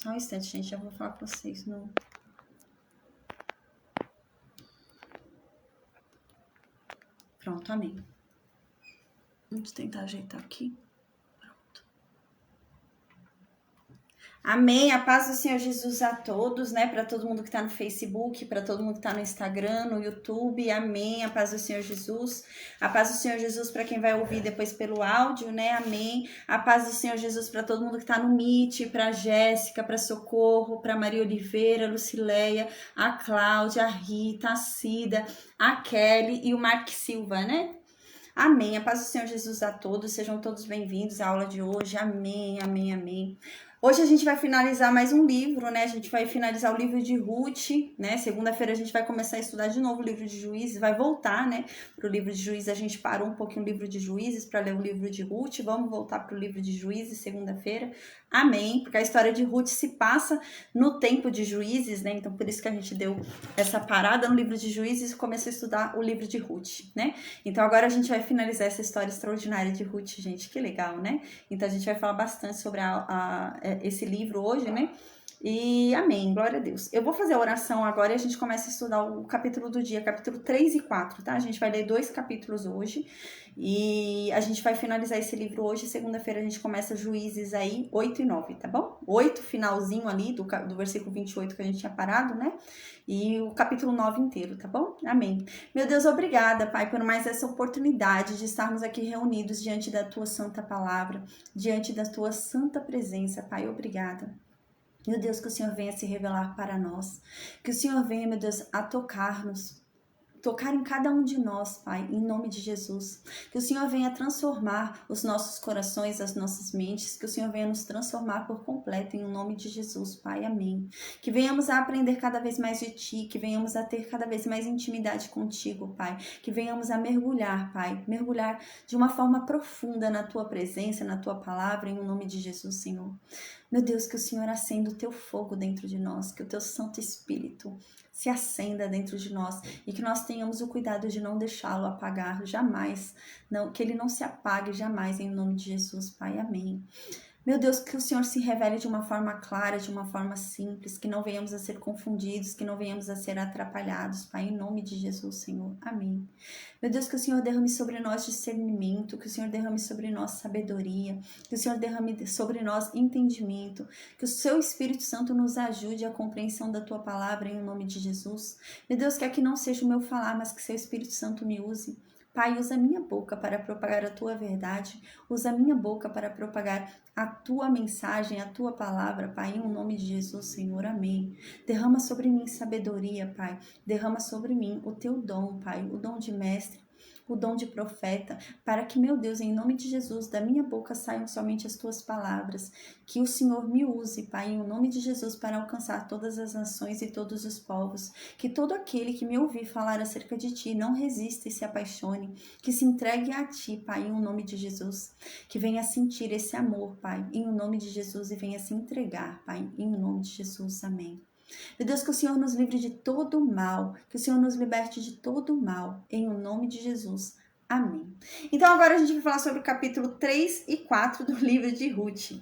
Só um instante, gente, já vou falar pra vocês. Não. Pronto, amém. Vamos tentar ajeitar aqui. Amém, a paz do Senhor Jesus a todos, né? Para todo mundo que está no Facebook, para todo mundo que está no Instagram, no YouTube, amém, a paz do Senhor Jesus. A paz do Senhor Jesus para quem vai ouvir depois pelo áudio, né? Amém. A paz do Senhor Jesus para todo mundo que está no Meet, para Jéssica, para Socorro, para Maria Oliveira, Lucileia, a Cláudia, a Rita, a Cida, a Kelly e o Mark Silva, né? Amém. A paz do Senhor Jesus a todos. Sejam todos bem-vindos à aula de hoje. Amém, amém, amém. Hoje a gente vai finalizar mais um livro, né? A gente vai finalizar o livro de Ruth, né? Segunda-feira a gente vai começar a estudar de novo o livro de Juízes, vai voltar, né? Para o livro de Juízes, a gente parou um pouquinho o livro de Juízes para ler o livro de Ruth. Vamos voltar para o livro de Juízes segunda-feira. Amém. Porque a história de Ruth se passa no tempo de Juízes, né? Então por isso que a gente deu essa parada no livro de Juízes e começou a estudar o livro de Ruth, né? Então agora a gente vai finalizar essa história extraordinária de Ruth, gente. Que legal, né? Então a gente vai falar bastante sobre esse livro hoje, né? E amém, glória a Deus. Eu vou fazer a oração agora e a gente começa a estudar o capítulo do dia, capítulo 3 e 4, tá? A gente vai ler 2 capítulos hoje e a gente vai finalizar esse livro hoje. Segunda-feira a gente começa Juízes aí, 8 e 9, tá bom? 8, finalzinho ali do versículo 28 que a gente tinha parado, né? E o capítulo 9 inteiro, tá bom? Amém. Meu Deus, obrigada, Pai, por mais essa oportunidade de estarmos aqui reunidos diante da Tua santa palavra, diante da Tua santa presença, Pai, obrigada. Meu Deus, que o Senhor venha se revelar para nós, que o Senhor venha, meu Deus, a tocar-nos, tocar em cada um de nós, Pai, em nome de Jesus. Que o Senhor venha transformar os nossos corações, as nossas mentes, que o Senhor venha nos transformar por completo, em nome de Jesus, Pai, amém. Que venhamos a aprender cada vez mais de Ti, que venhamos a ter cada vez mais intimidade contigo, Pai. Que venhamos a mergulhar, Pai, mergulhar de uma forma profunda na Tua presença, na Tua palavra, em nome de Jesus, Senhor. Meu Deus, que o Senhor acenda o Teu fogo dentro de nós, que o Teu Santo Espírito se acenda dentro de nós e que nós tenhamos o cuidado de não deixá-lo apagar jamais, não, que ele não se apague jamais, em nome de Jesus, Pai, amém. Meu Deus, que o Senhor se revele de uma forma clara, de uma forma simples, que não venhamos a ser confundidos, que não venhamos a ser atrapalhados, Pai, em nome de Jesus, Senhor, amém. Meu Deus, que o Senhor derrame sobre nós discernimento, que o Senhor derrame sobre nós sabedoria, que o Senhor derrame sobre nós entendimento, que o Seu Espírito Santo nos ajude à compreensão da Tua palavra, em nome de Jesus. Meu Deus, que aqui não seja o meu falar, mas que Seu Espírito Santo me use. Pai, usa a minha boca para propagar a Tua verdade, usa a minha boca para propagar a Tua mensagem, a Tua palavra, Pai, em nome de Jesus, Senhor, amém. Derrama sobre mim sabedoria, Pai, derrama sobre mim o Teu dom, Pai, o dom de mestre, o dom de profeta, para que, meu Deus, em nome de Jesus, da minha boca saiam somente as Tuas palavras, que o Senhor me use, Pai, em nome de Jesus, para alcançar todas as nações e todos os povos, que todo aquele que me ouvir falar acerca de Ti não resista e se apaixone, que se entregue a Ti, Pai, em nome de Jesus, que venha sentir esse amor, Pai, em nome de Jesus, e venha se entregar, Pai, em nome de Jesus, amém. Meu Deus, que o Senhor nos livre de todo mal, que o Senhor nos liberte de todo mal, em o nome de Jesus. Amém. Então agora a gente vai falar sobre o capítulo 3 e 4 do livro de Ruth,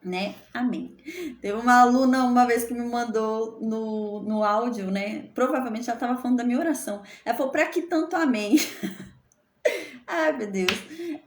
né? Amém. Teve uma aluna uma vez que me mandou no áudio, né? Provavelmente ela estava falando da minha oração. Ela falou, pra que tanto amém? Ai, meu Deus.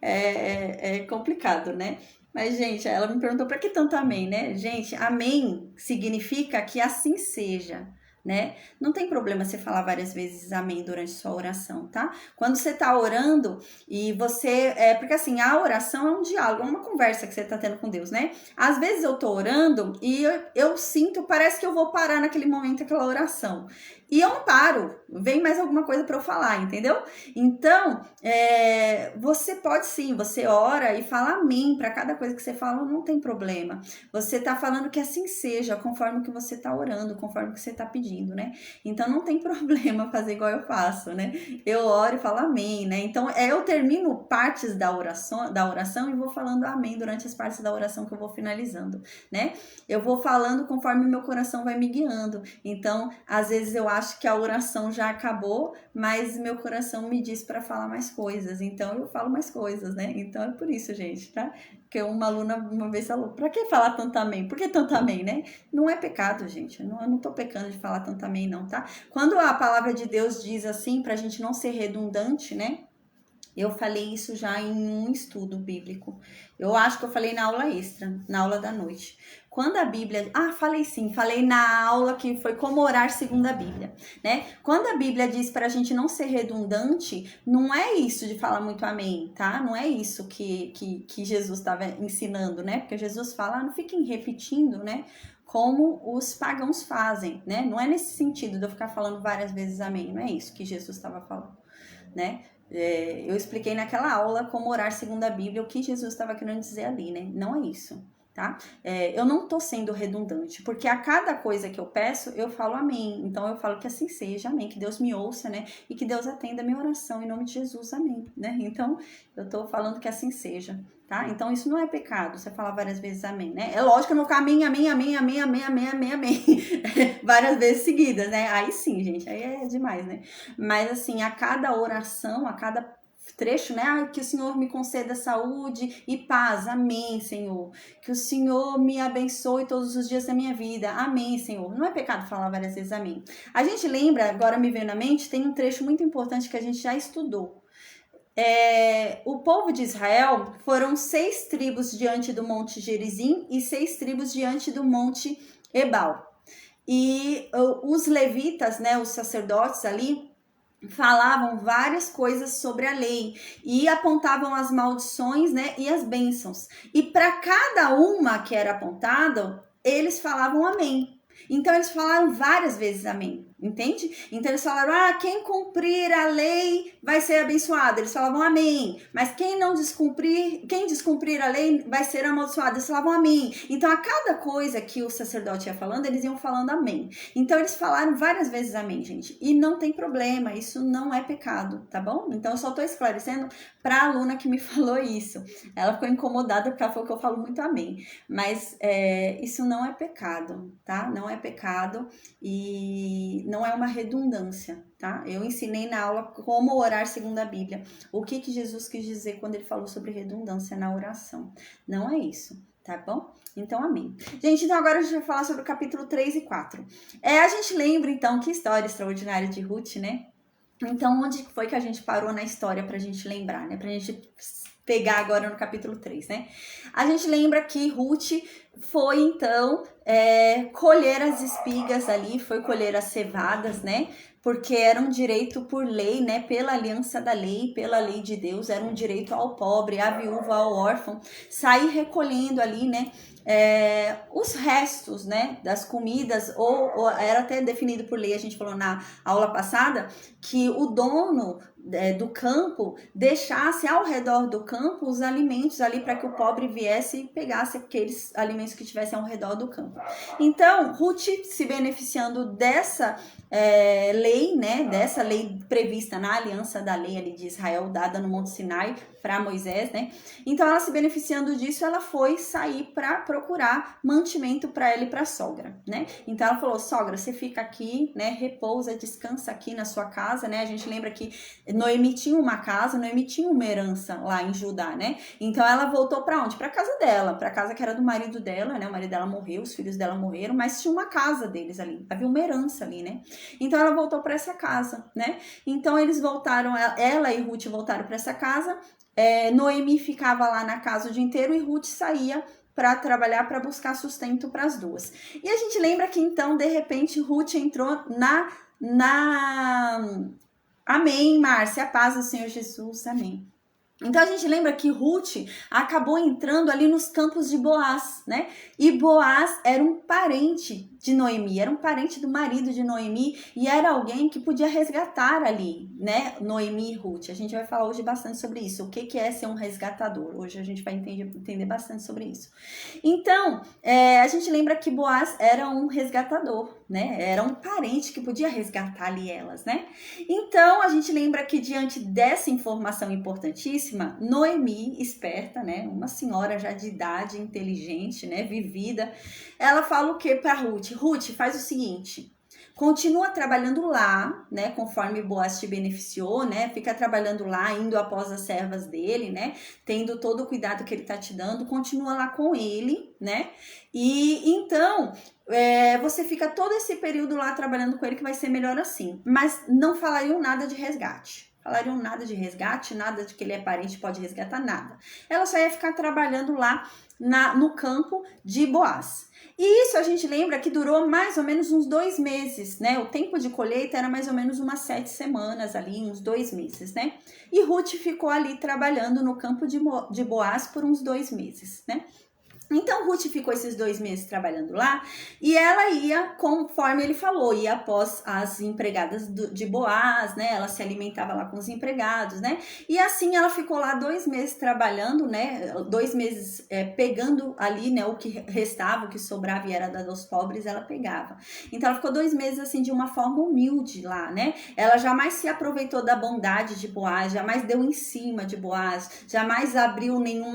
É complicado, né? Mas, gente, ela me perguntou para que tanto amém, né? Gente, amém significa que assim seja, né? Não tem problema você falar várias vezes amém durante sua oração, tá? Quando você tá orando e você... porque assim, a oração é um diálogo, é uma conversa que você tá tendo com Deus, né? Às vezes eu tô orando e eu sinto, parece que eu vou parar naquele momento aquela oração. E eu não paro, vem mais alguma coisa para eu falar, entendeu? Então, você pode sim, você ora e fala amém para cada coisa que você fala, não tem problema. Você tá falando que assim seja, conforme que você tá orando, conforme que você tá pedindo, né? Então, não tem problema fazer igual eu faço, né? Eu oro e falo amém, né? Então, eu termino partes da oração e vou falando amém durante as partes da oração que eu vou finalizando, né? Eu vou falando conforme meu coração vai me guiando. Então, às vezes eu acho acho que a oração já acabou, mas meu coração me diz para falar mais coisas, então eu falo mais coisas, né? Então é por isso, gente, tá? Que uma aluna uma vez falou, pra que falar tanto amém? Por que tanto amém, né? Não é pecado, gente, eu não tô pecando de falar tanto amém não, tá? Quando a palavra de Deus diz assim, pra gente não ser redundante, né? Eu falei isso já em um estudo bíblico. Eu acho que eu falei na aula extra, na aula da noite. Quando a Bíblia... falei sim. Falei na aula que foi como orar segundo a Bíblia, né? Quando a Bíblia diz para a gente não ser redundante, não é isso de falar muito amém, tá? Não é isso que Jesus estava ensinando, né? Porque Jesus fala, não fiquem repetindo, né? Como os pagãos fazem, né? Não é nesse sentido de eu ficar falando várias vezes amém. Não é isso que Jesus estava falando, né? Eu expliquei naquela aula como orar segundo a Bíblia, o que Jesus estava querendo dizer ali, né? Não é isso, tá? Eu não tô sendo redundante, porque a cada coisa que eu peço, eu falo amém. Então eu falo que assim seja, amém. Que Deus me ouça, né? E que Deus atenda a minha oração em nome de Jesus, amém, né? Então eu tô falando que assim seja, tá? Então isso não é pecado, você falar várias vezes amém, né? É lógico que eu não ficar amém, amém, amém, amém, amém, amém, amém, amém, várias vezes seguidas, né? Aí sim, gente, aí é demais, né? Mas assim, a cada oração, a cada trecho, né? Que o Senhor me conceda saúde e paz, amém, Senhor. Que o Senhor me abençoe todos os dias da minha vida, amém, Senhor. Não é pecado falar várias vezes amém. A gente lembra, agora me veio na mente, tem um trecho muito importante que a gente já estudou. O povo de Israel foram 6 tribos diante do monte Gerizim e 6 tribos diante do monte Ebal. E os levitas, né, os sacerdotes ali, falavam várias coisas sobre a lei e apontavam as maldições, né, e as bênçãos. E para cada uma que era apontado, eles falavam amém. Então eles falaram várias vezes amém, entende? Então eles falaram, quem cumprir a lei vai ser abençoado. Eles falavam amém. Mas quem descumprir a lei vai ser amaldiçoado. Eles falavam amém. Então a cada coisa que o sacerdote ia falando, eles iam falando amém. Então eles falaram várias vezes amém, gente. E não tem problema, isso não é pecado, tá bom? Então eu só tô esclarecendo pra aluna que me falou isso. Ela ficou incomodada porque ela falou que eu falo muito amém. Mas isso não é pecado, tá? Não é pecado e não é uma redundância, tá? Eu ensinei na aula como orar segundo a Bíblia. O que Jesus quis dizer quando ele falou sobre redundância na oração. Não é isso, tá bom? Então, amém. Gente, então agora a gente vai falar sobre o capítulo 3 e 4. A gente lembra, então, que história extraordinária de Ruth, né? Então, onde foi que a gente parou na história pra gente lembrar, né? Pra gente pegar agora no capítulo 3, né? A gente lembra que Ruth foi, então, colher as espigas ali, foi colher as cevadas, né? Porque era um direito por lei, né? Pela aliança da lei, pela lei de Deus, era um direito ao pobre, à viúva, ao órfão, sair recolhendo ali, né? Os restos, né, das comidas, ou era até definido por lei, a gente falou na aula passada, que o dono do campo deixasse ao redor do campo os alimentos ali para que o pobre viesse e pegasse aqueles alimentos que tivessem ao redor do campo. Então, Ruth se beneficiando dessa lei, né, dessa lei prevista na aliança da lei ali de Israel, dada no Monte Sinai para Moisés, né? Então, ela se beneficiando disso, ela foi sair para procurar mantimento para ela e para a sogra, né? Então, ela falou, sogra, você fica aqui, né? Repousa, descansa aqui na sua casa, né? A gente lembra que Noemi tinha uma casa, Noemi tinha uma herança lá em Judá, né? Então, ela voltou para onde? Para casa dela, para casa que era do marido dela, né? O marido dela morreu, os filhos dela morreram, mas tinha uma casa deles ali, havia uma herança ali, né? Então, ela voltou para essa casa, né? Então, eles voltaram, ela e Ruth voltaram para essa casa. Noemi ficava lá na casa o dia inteiro e Ruth saía para trabalhar, para buscar sustento para as duas. E a gente lembra que então, de repente, Ruth entrou Amém, Márcia, a paz do Senhor Jesus, amém. Então a gente lembra que Ruth acabou entrando ali nos campos de Boaz, né? E Boaz era um parente de Noemi, era um parente do marido de Noemi e era alguém que podia resgatar ali, né? Noemi e Ruth. A gente vai falar hoje bastante sobre isso. O que é ser um resgatador? Hoje a gente vai entender bastante sobre isso. Então, a gente lembra que Boaz era um resgatador, né? Era um parente que podia resgatar ali elas, né? Então, a gente lembra que diante dessa informação importantíssima, Noemi, esperta, né? Uma senhora já de idade, inteligente, né? Vivida, ela fala o que para Ruth? Ruth, faz o seguinte, continua trabalhando lá, né, conforme Boaz te beneficiou, né, fica trabalhando lá, indo após as servas dele, né, tendo todo o cuidado que ele tá te dando, continua lá com ele, né, e então você fica todo esse período lá trabalhando com ele, que vai ser melhor assim, mas não falariam nada de resgate. Falariam nada de resgate, nada de que ele é parente, pode resgatar, nada. Ela só ia ficar trabalhando lá no campo de Boaz. E isso a gente lembra que durou mais ou menos uns 2 meses, né? O tempo de colheita era mais ou menos umas 7 semanas ali, uns 2 meses, né? E Ruth ficou ali trabalhando no campo de Boaz por uns 2 meses, né? Então, Ruth ficou esses 2 meses trabalhando lá e ela ia, conforme ele falou, ia após as empregadas de Boaz, né? Ela se alimentava lá com os empregados, né? E assim ela ficou lá 2 meses trabalhando, né? 2 meses pegando ali, né? O que restava, o que sobrava e era dado aos pobres, ela pegava. Então, ela ficou 2 meses assim de uma forma humilde lá, né? Ela jamais se aproveitou da bondade de Boaz, jamais deu em cima de Boaz, jamais abriu nenhum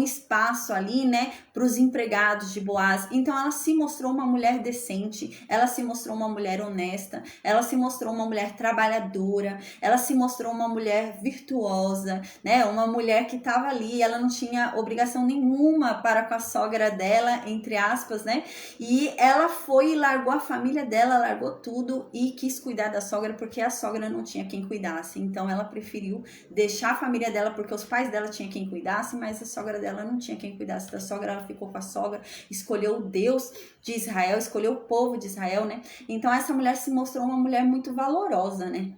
espaço ali, né, para os empregados de Boaz. Então ela se mostrou uma mulher decente, ela se mostrou uma mulher honesta, ela se mostrou uma mulher trabalhadora, ela se mostrou uma mulher virtuosa, né, uma mulher que estava ali, ela não tinha obrigação nenhuma para com a sogra dela, entre aspas, né, e ela foi e largou a família dela, largou tudo e quis cuidar da sogra porque a sogra não tinha quem cuidasse. Então ela preferiu deixar a família dela porque os pais dela tinham quem cuidasse, mas a sogra dela não tinha quem cuidasse da sogra, ela ficou com a sogra, escolheu o Deus de Israel, escolheu o povo de Israel, né? Então essa mulher se mostrou uma mulher muito valorosa, né?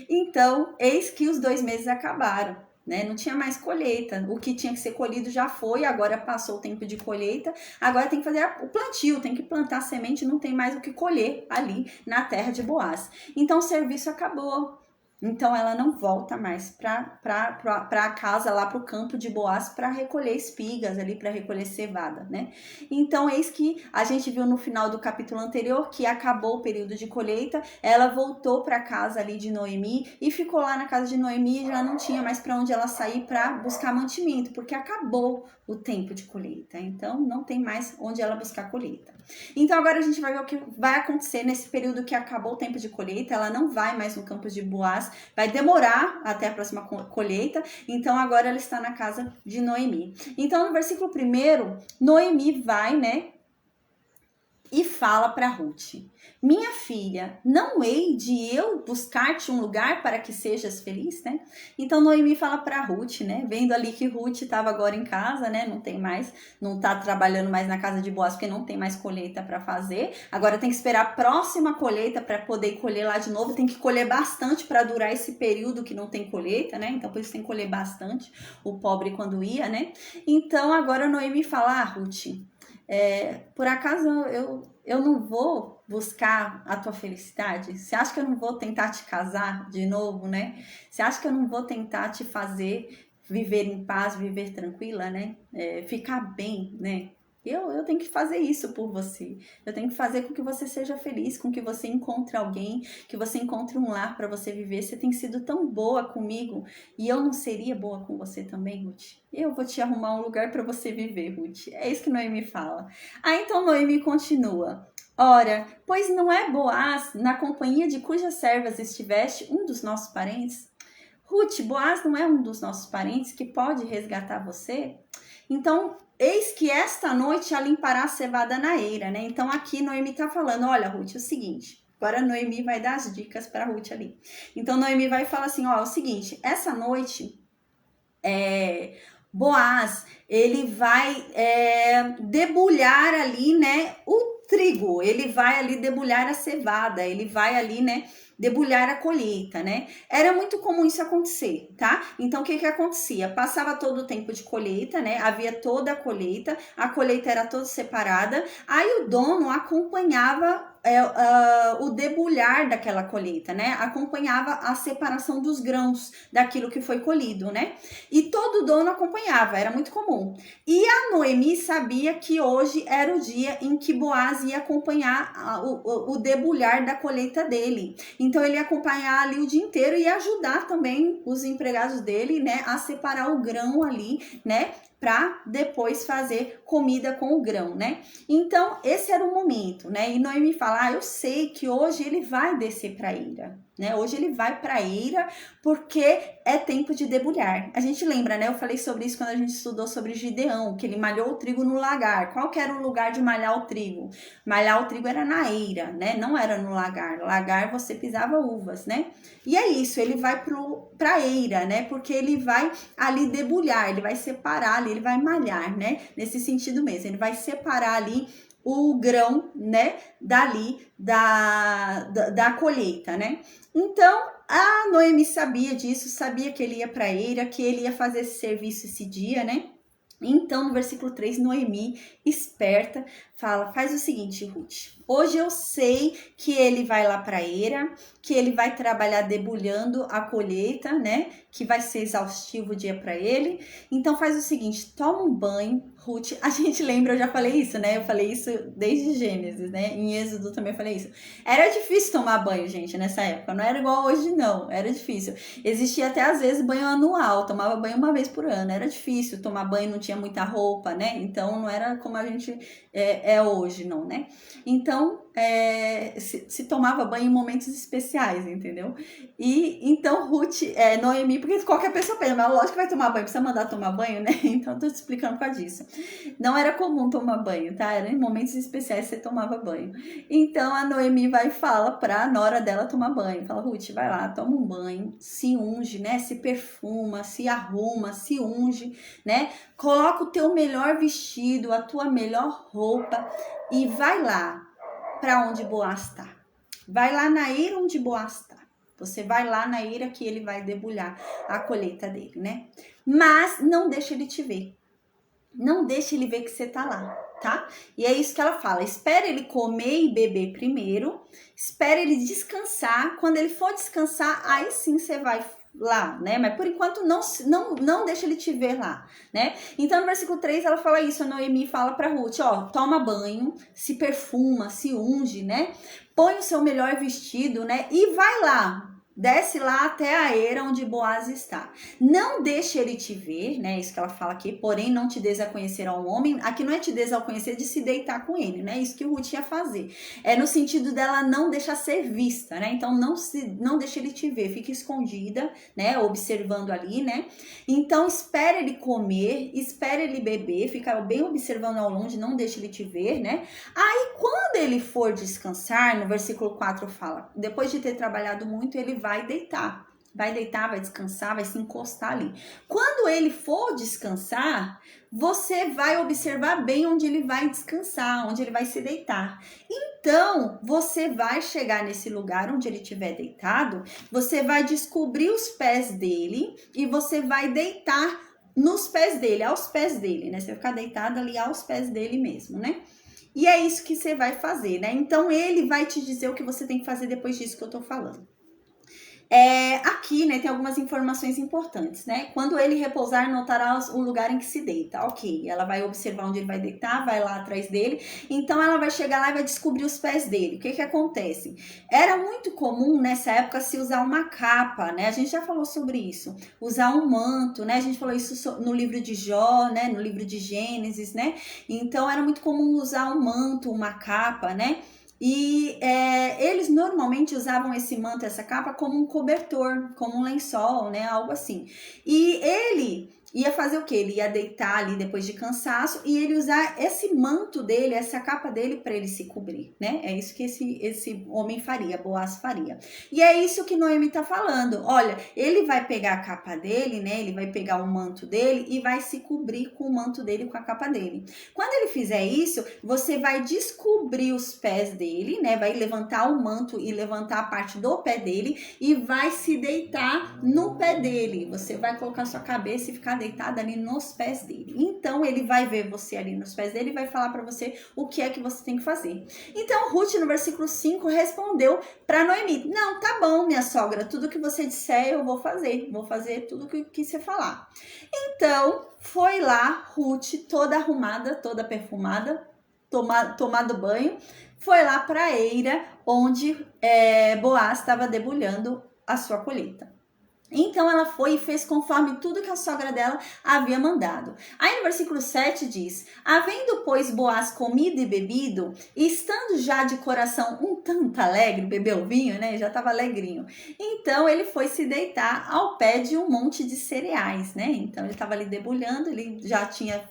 Então, eis que os 2 meses acabaram, né? Não tinha mais colheita, o que tinha que ser colhido já foi, agora passou o tempo de colheita, agora tem que fazer o plantio, tem que plantar semente, não tem mais o que colher ali na terra de Boaz. Então o serviço acabou. Então ela não volta mais para casa, lá para o campo de Boaz, para recolher espigas ali, para recolher cevada, né? Então eis que a gente viu no final do capítulo anterior que acabou o período de colheita, ela voltou para casa ali de Noemi e ficou lá na casa de Noemi e já não tinha mais para onde ela sair para buscar mantimento, porque acabou o tempo de colheita, então não tem mais onde ela buscar colheita. Então agora a gente vai ver o que vai acontecer nesse período que acabou o tempo de colheita, ela não vai mais no campo de Boaz, vai demorar até a próxima colheita, então agora ela está na casa de Noemi. Então no versículo 1, Noemi vai, né, e fala para Ruth: minha filha, não hei de eu buscar-te um lugar para que sejas feliz, né? Então Noemi fala para Ruth, né? Vendo ali que Ruth estava agora em casa, né? Não tá trabalhando mais na casa de Boaz porque não tem mais colheita para fazer. Agora tem que esperar a próxima colheita para poder colher lá de novo. Tem que colher bastante para durar esse período que não tem colheita, né? Então por isso tem que colher bastante o pobre quando ia, né? Então agora Noemi fala: Ruth, por acaso eu não vou buscar a tua felicidade? Você acha que eu não vou tentar te casar de novo, né? Você acha que eu não vou tentar te fazer viver em paz, viver tranquila, né? Ficar bem, né? Eu tenho que fazer isso por você. Eu tenho que fazer com que você seja feliz, com que você encontre alguém, que você encontre um lar para você viver. Você tem sido tão boa comigo e eu não seria boa com você também, Ruth? Eu vou te arrumar um lugar para você viver, Ruth. É isso que Noemi fala. Então Noemi continua: ora, pois não é Boaz, na companhia de cujas servas estiveste, um dos nossos parentes? Ruth, Boaz não é um dos nossos parentes que pode resgatar você? Então, eis que esta noite a limpará a cevada na eira, né? Então aqui Noemi tá falando: olha, Ruth, é o seguinte. Agora Noemi vai dar as dicas para Ruth ali. Então Noemi vai falar assim: ó, é o seguinte, essa noite Boaz, ele vai debulhar ali, né, o trigo, ele vai ali debulhar a cevada, ele vai ali, né, debulhar a colheita, né? Era muito comum isso acontecer, tá? Então, o que acontecia? Passava todo o tempo de colheita, né? Havia toda a colheita era toda separada, aí o dono acompanhava o debulhar daquela colheita, né? Acompanhava a separação dos grãos daquilo que foi colhido, né? E todo dono acompanhava, era muito comum. E a Noemi sabia que hoje era o dia em que Boaz ia acompanhar o debulhar da colheita dele. Então ele ia acompanhar ali o dia inteiro e ajudar também os empregados dele, né, a separar o grão ali, né, para depois fazer comida com o grão, né? Então, esse era o momento, né? E Noemi fala, eu sei que hoje ele vai descer para Eira, né? Hoje ele vai para Eira porque é tempo de debulhar. A gente lembra, né? Eu falei sobre isso quando a gente estudou sobre Gideão, que ele malhou o trigo no lagar. Qual que era o lugar de malhar o trigo? Malhar o trigo era na eira, né? Não era no lagar. No lagar você pisava uvas, né? E é isso, ele vai para eira, né? Porque ele vai ali debulhar, ele vai separar ali, ele vai malhar, né? Nesse sentido mesmo, ele vai separar ali o grão, né? Dali da colheita, né? Então, a Noemi sabia disso, sabia que ele ia para eira, que ele ia fazer esse serviço esse dia, né? Então, no versículo 3, Noemi, esperta, fala, faz o seguinte, Ruth, hoje eu sei que ele vai lá para a eira, que ele vai trabalhar debulhando a colheita, né, que vai ser exaustivo o dia para ele, então faz o seguinte, toma um banho, Ruth, a gente lembra, eu já falei isso, né, eu falei isso desde Gênesis, né, em Êxodo também eu falei isso, era difícil tomar banho, gente, nessa época, não era igual hoje não, era difícil, existia até às vezes banho anual, tomava banho uma vez por ano, era difícil tomar banho, não tinha muita roupa, né, então não era como a gente é hoje, não, né? Então, se tomava banho em momentos especiais, entendeu? E então, Noemi, porque qualquer pessoa pensa, mas lógico que vai tomar banho, precisa mandar tomar banho, né? Então, tô te explicando por causa disso. Não era comum tomar banho, tá? Era em momentos especiais que você tomava banho. Então, a Noemi vai e fala pra nora dela tomar banho. Fala, Ruth, vai lá, toma um banho, se unge, né? Se perfuma, se arruma, se unge, né? Coloca o teu melhor vestido, a tua melhor roupa e vai lá para onde Boaz está. Vai lá na eira onde Boaz está. Você vai lá na eira que ele vai debulhar a colheita dele, né? Mas não deixa ele te ver. Não deixa ele ver que você tá lá, tá? E é isso que ela fala. Espera ele comer e beber primeiro. Espera ele descansar. Quando ele for descansar, aí sim você vai lá, né? Mas por enquanto não deixa ele te ver lá, né? Então no versículo 3 ela fala isso, a Noemi fala pra Ruth, ó, toma banho, se perfuma, se unge, né? Põe o seu melhor vestido, né? E vai lá. Desce lá até a eira onde Boaz está. Não deixe ele te ver, né? Isso que ela fala aqui. Porém, não te des a conhecer ao homem. Aqui não é te des a conhecer de se deitar com ele, né? Isso que o Ruth ia fazer. É no sentido dela não deixar ser vista, né? Então, não deixe ele te ver. Fica escondida, né? Observando ali, né? Então, espere ele comer, espere ele beber. Fica bem observando ao longe, não deixe ele te ver, né? Aí, quando ele for descansar, no versículo 4 fala, depois de ter trabalhado muito, ele vai deitar, vai descansar, vai se encostar ali. Quando ele for descansar, você vai observar bem onde ele vai descansar, onde ele vai se deitar. Então, você vai chegar nesse lugar onde ele estiver deitado, você vai descobrir os pés dele e você vai deitar nos pés dele, aos pés dele, né? Você vai ficar deitado ali aos pés dele mesmo, né? E é isso que você vai fazer, né? Então, ele vai te dizer o que você tem que fazer depois disso que eu tô falando. Aqui, né, tem algumas informações importantes, né? Quando ele repousar, notará o lugar em que se deita. Ok, ela vai observar onde ele vai deitar, vai lá atrás dele. Então, ela vai chegar lá e vai descobrir os pés dele. O que que acontece? Era muito comum, nessa época, se usar uma capa, né? A gente já falou sobre isso. Usar um manto, né? A gente falou isso no livro de Jó, né? No livro de Gênesis, né? Então, era muito comum usar um manto, uma capa, né? E eles normalmente usavam esse manto, essa capa, como um cobertor, como um lençol, né? Algo assim. E ele ia fazer o quê? Ele ia deitar ali depois de cansaço e ele usar esse manto dele, essa capa dele para ele se cobrir, né? É isso que esse homem faria, Boaz faria. E é isso que Noemi tá falando. Olha, ele vai pegar a capa dele, né? Ele vai pegar o manto dele e vai se cobrir com o manto dele, com a capa dele. Quando ele fizer isso, você vai descobrir os pés dele, né? Vai levantar o manto e levantar a parte do pé dele e vai se deitar no pé dele. Você vai colocar sua cabeça e ficar deitada ali nos pés dele. Então, ele vai ver você ali nos pés dele e vai falar para você o que é que você tem que fazer. Então, Ruth, no versículo 5, respondeu para Noemi, não, tá bom, minha sogra, tudo que você disser eu vou fazer tudo que você falar. Então, foi lá, Ruth, toda arrumada, toda perfumada, tomado banho, foi lá para a eira onde Boaz estava debulhando a sua colheita. Então ela foi e fez conforme tudo que a sogra dela havia mandado. Aí no versículo 7 diz: havendo, pois, Boaz comido e bebido, e estando já de coração um tanto alegre, bebeu vinho, né? Já estava alegrinho. Então ele foi se deitar ao pé de um monte de cereais, né? Então ele estava ali debulhando, ele já tinha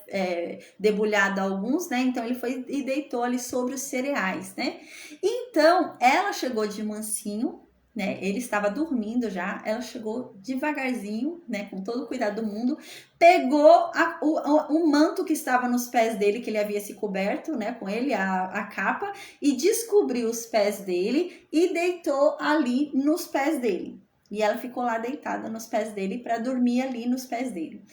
debulhado alguns, né? Então ele foi e deitou ali sobre os cereais, né? Então ela chegou de mansinho, né? Ele estava dormindo já, ela chegou devagarzinho, né? Com todo o cuidado do mundo, pegou o manto que estava nos pés dele, que ele havia se coberto, né? Com ele, a capa, e descobriu os pés dele e deitou ali nos pés dele. E ela ficou lá deitada nos pés dele para dormir ali nos pés dele.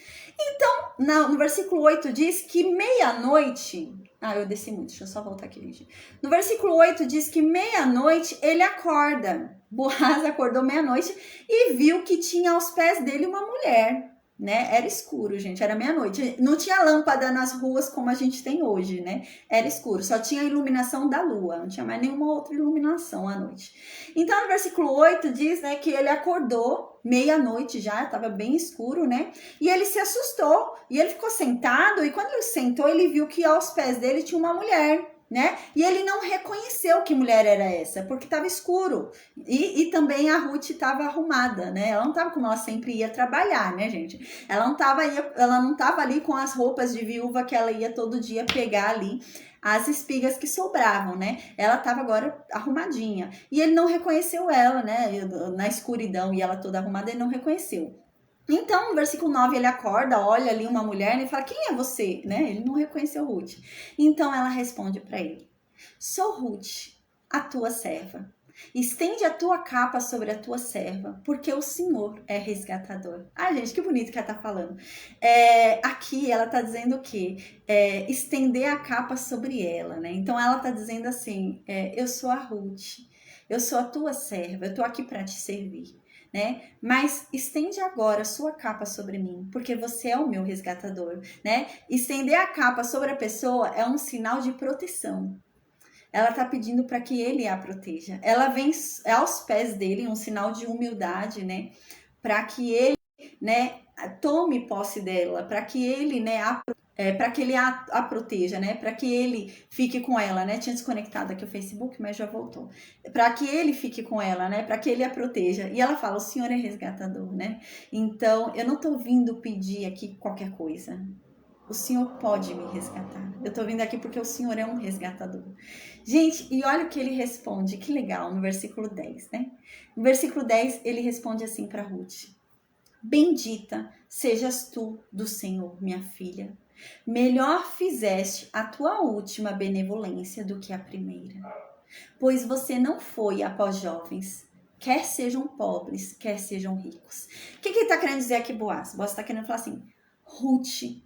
Então, no versículo 8 diz que meia-noite. Eu desci muito, deixa eu só voltar aqui, gente. No versículo 8 diz que meia-noite ele acorda. Boaz acordou meia-noite e viu que tinha aos pés dele uma mulher, né? Era escuro, gente, era meia-noite. Não tinha lâmpada nas ruas como a gente tem hoje, né? Era escuro, só tinha a iluminação da lua, não tinha mais nenhuma outra iluminação à noite. Então, no versículo 8 diz, né, que ele acordou meia-noite já, estava bem escuro, né? E ele se assustou, e ele ficou sentado, e quando ele sentou, ele viu que aos pés dele tinha uma mulher, né? E ele não reconheceu que mulher era essa, porque estava escuro. E também a Ruth estava arrumada, né? Ela não estava como ela sempre ia trabalhar, né, gente? Ela não estava ali com as roupas de viúva que ela ia todo dia pegar ali as espigas que sobravam, né? Ela estava agora arrumadinha. E ele não reconheceu ela, né? Na escuridão, e ela toda arrumada, ele não reconheceu. Então, no versículo 9, ele acorda, olha ali uma mulher, né, e fala: quem é você? Né? Ele não reconheceu Ruth. Então, ela responde para ele: sou Ruth, a tua serva. Estende a tua capa sobre a tua serva, porque o Senhor é resgatador. Gente, que bonito que ela tá falando. Aqui ela tá dizendo o quê? Estender a capa sobre ela, né? Então, ela tá dizendo assim: eu sou a Ruth, eu sou a tua serva, eu tô aqui para te servir. Né? Mas estende agora a sua capa sobre mim, porque você é o meu resgatador, né? Estender a capa sobre a pessoa é um sinal de proteção. Ela tá pedindo para que ele a proteja. Ela vem aos pés dele, um sinal de humildade, né? Para que ele, né, tome posse dela, para que ele, né, para que ele a proteja, né? Para que ele fique com ela, né? Tinha desconectado aqui o Facebook, mas já voltou. Para que ele fique com ela, né? Para que ele a proteja. E ela fala: o Senhor é resgatador, né? Então, eu não tô vindo pedir aqui qualquer coisa. O Senhor pode me resgatar. Eu tô vindo aqui porque o Senhor é um resgatador. Gente, e olha o que ele responde, que legal, no versículo 10, né? No versículo 10, ele responde assim para Ruth: bendita sejas tu do Senhor, minha filha. Melhor fizeste a tua última benevolência do que a primeira, pois você não foi após jovens, quer sejam pobres, quer sejam ricos. O que ele está querendo dizer aqui, Boaz? Boaz está querendo falar assim: Ruth,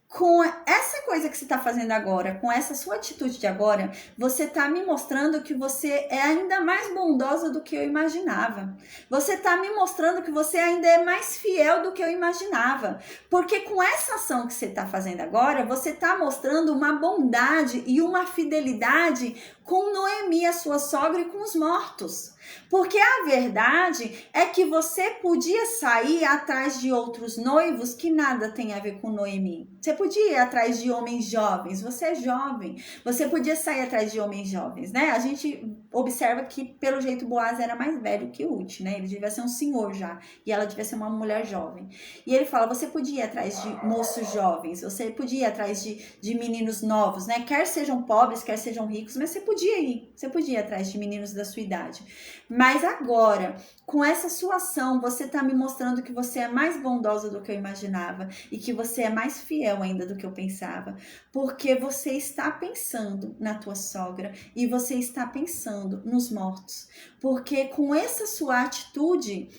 com essa coisa que você está fazendo agora, com essa sua atitude de agora, você está me mostrando que você é ainda mais bondosa do que eu imaginava. Você está me mostrando que você ainda é mais fiel do que eu imaginava. Porque com essa ação que você está fazendo agora, você está mostrando uma bondade e uma fidelidade com Noemi, a sua sogra, e com os mortos. Porque a verdade é que você podia sair atrás de outros noivos que nada tem a ver com Noemi. Você podia ir atrás de homens jovens, você é jovem. Você podia sair atrás de homens jovens, né? A gente observa que, pelo jeito, Boaz era mais velho que Ruth, né? Ele devia ser um senhor já, e ela devia ser uma mulher jovem. E ele fala: você podia ir atrás de moços jovens, você podia ir atrás de meninos novos, né? Quer sejam pobres, quer sejam ricos, mas você podia ir atrás de meninos da sua idade. Mas agora, com essa sua ação, você está me mostrando que você é mais bondosa do que eu imaginava e que você é mais fiel ainda do que eu pensava, porque você está pensando na tua sogra e você está pensando nos mortos, porque com essa sua atitude,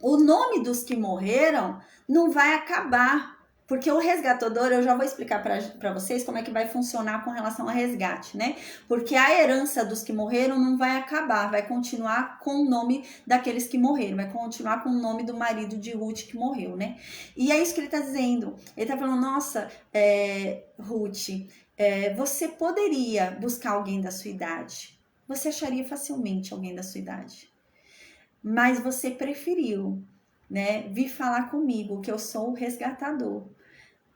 o nome dos que morreram não vai acabar. Porque o resgatador, eu já vou explicar para vocês como é que vai funcionar com relação ao resgate, né? Porque a herança dos que morreram não vai acabar, vai continuar com o nome daqueles que morreram, vai continuar com o nome do marido de Ruth que morreu, né? E é isso que ele tá dizendo. Ele tá falando: nossa, Ruth, você poderia buscar alguém da sua idade. Você acharia facilmente alguém da sua idade. Mas você preferiu né? Vi falar comigo que eu sou o resgatador,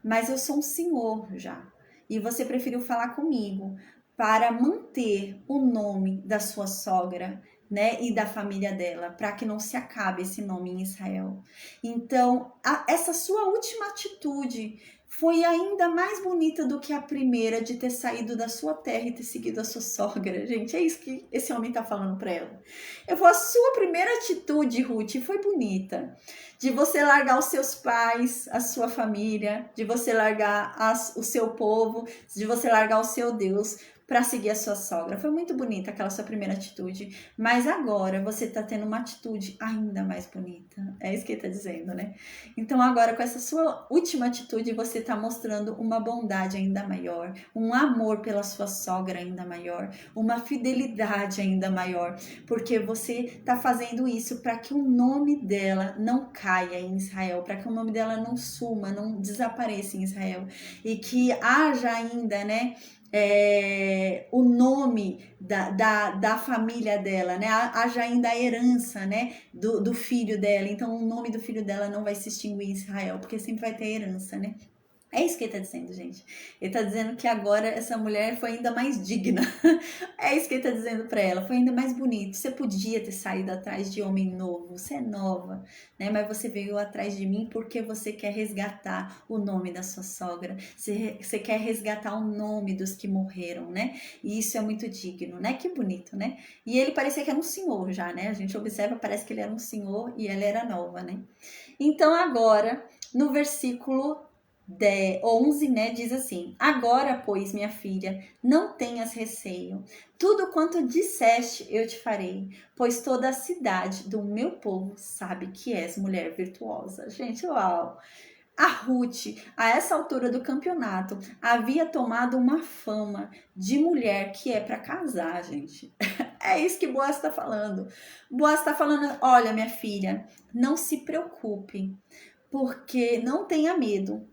mas eu sou um senhor já. E você preferiu falar comigo para manter o nome da sua sogra, né, e da família dela, para que não se acabe esse nome em Israel. Então, essa sua última atitude foi ainda mais bonita do que a primeira de ter saído da sua terra e ter seguido a sua sogra. Gente, é isso que esse homem tá falando para ela. Eu vou, a sua primeira atitude, Ruth, foi bonita. De você largar os seus pais, a sua família, de você largar o seu povo, de você largar o seu Deus para seguir a sua sogra. Foi muito bonita aquela sua primeira atitude, mas agora você tá tendo uma atitude ainda mais bonita. É isso que ele tá dizendo, né? Então agora com essa sua última atitude você tá mostrando uma bondade ainda maior, um amor pela sua sogra ainda maior, uma fidelidade ainda maior, porque você tá fazendo isso para que o nome dela não caia em Israel, para que o nome dela não suma, não desapareça em Israel, e que haja ainda, né, o nome da família dela, né? Haja ainda a herança, né, do filho dela. Então o nome do filho dela não vai se extinguir em Israel, porque sempre vai ter herança, né? É isso que ele tá dizendo, gente. Ele tá dizendo que agora essa mulher foi ainda mais digna. É isso que ele tá dizendo pra ela. Foi ainda mais bonito. Você podia ter saído atrás de homem novo. Você é nova, né? Mas você veio atrás de mim porque você quer resgatar o nome da sua sogra. Você quer resgatar o nome dos que morreram, né? E isso é muito digno, né? Que bonito, né? E ele parecia que era um senhor já, né? A gente observa, parece que ele era um senhor e ela era nova, né? Então agora, no versículo 11, né, diz assim: agora, pois, minha filha, não tenhas receio. Tudo quanto disseste eu te farei, pois toda a cidade do meu povo sabe que és mulher virtuosa. Gente, uau! A Ruth, a essa altura do campeonato, havia tomado uma fama de mulher que é para casar, gente. É isso que Boaz está falando. Boaz está falando: olha, minha filha, não se preocupe, porque não tenha medo.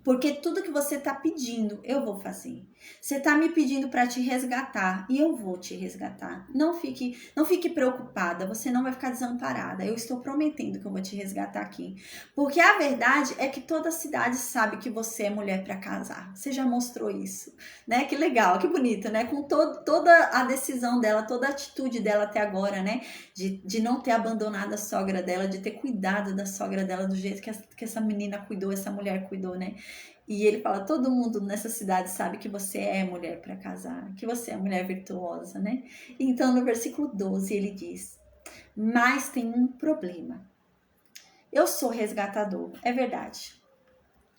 Porque tudo que você está pedindo, eu vou fazer. Você está me pedindo para te resgatar e eu vou te resgatar. Não fique preocupada, você não vai ficar desamparada. Eu estou prometendo que eu vou te resgatar aqui. Porque a verdade é que toda a cidade sabe que você é mulher para casar. Você já mostrou isso, né? Que legal, que bonito, né? Com toda a decisão dela, toda a atitude dela até agora, né? De não ter abandonado a sogra dela, de ter cuidado da sogra dela do jeito que essa menina cuidou, essa mulher cuidou, né? E ele fala: todo mundo nessa cidade sabe que você é mulher para casar, que você é mulher virtuosa, né? Então no versículo 12 ele diz: mas tem um problema. Eu sou resgatador, é verdade.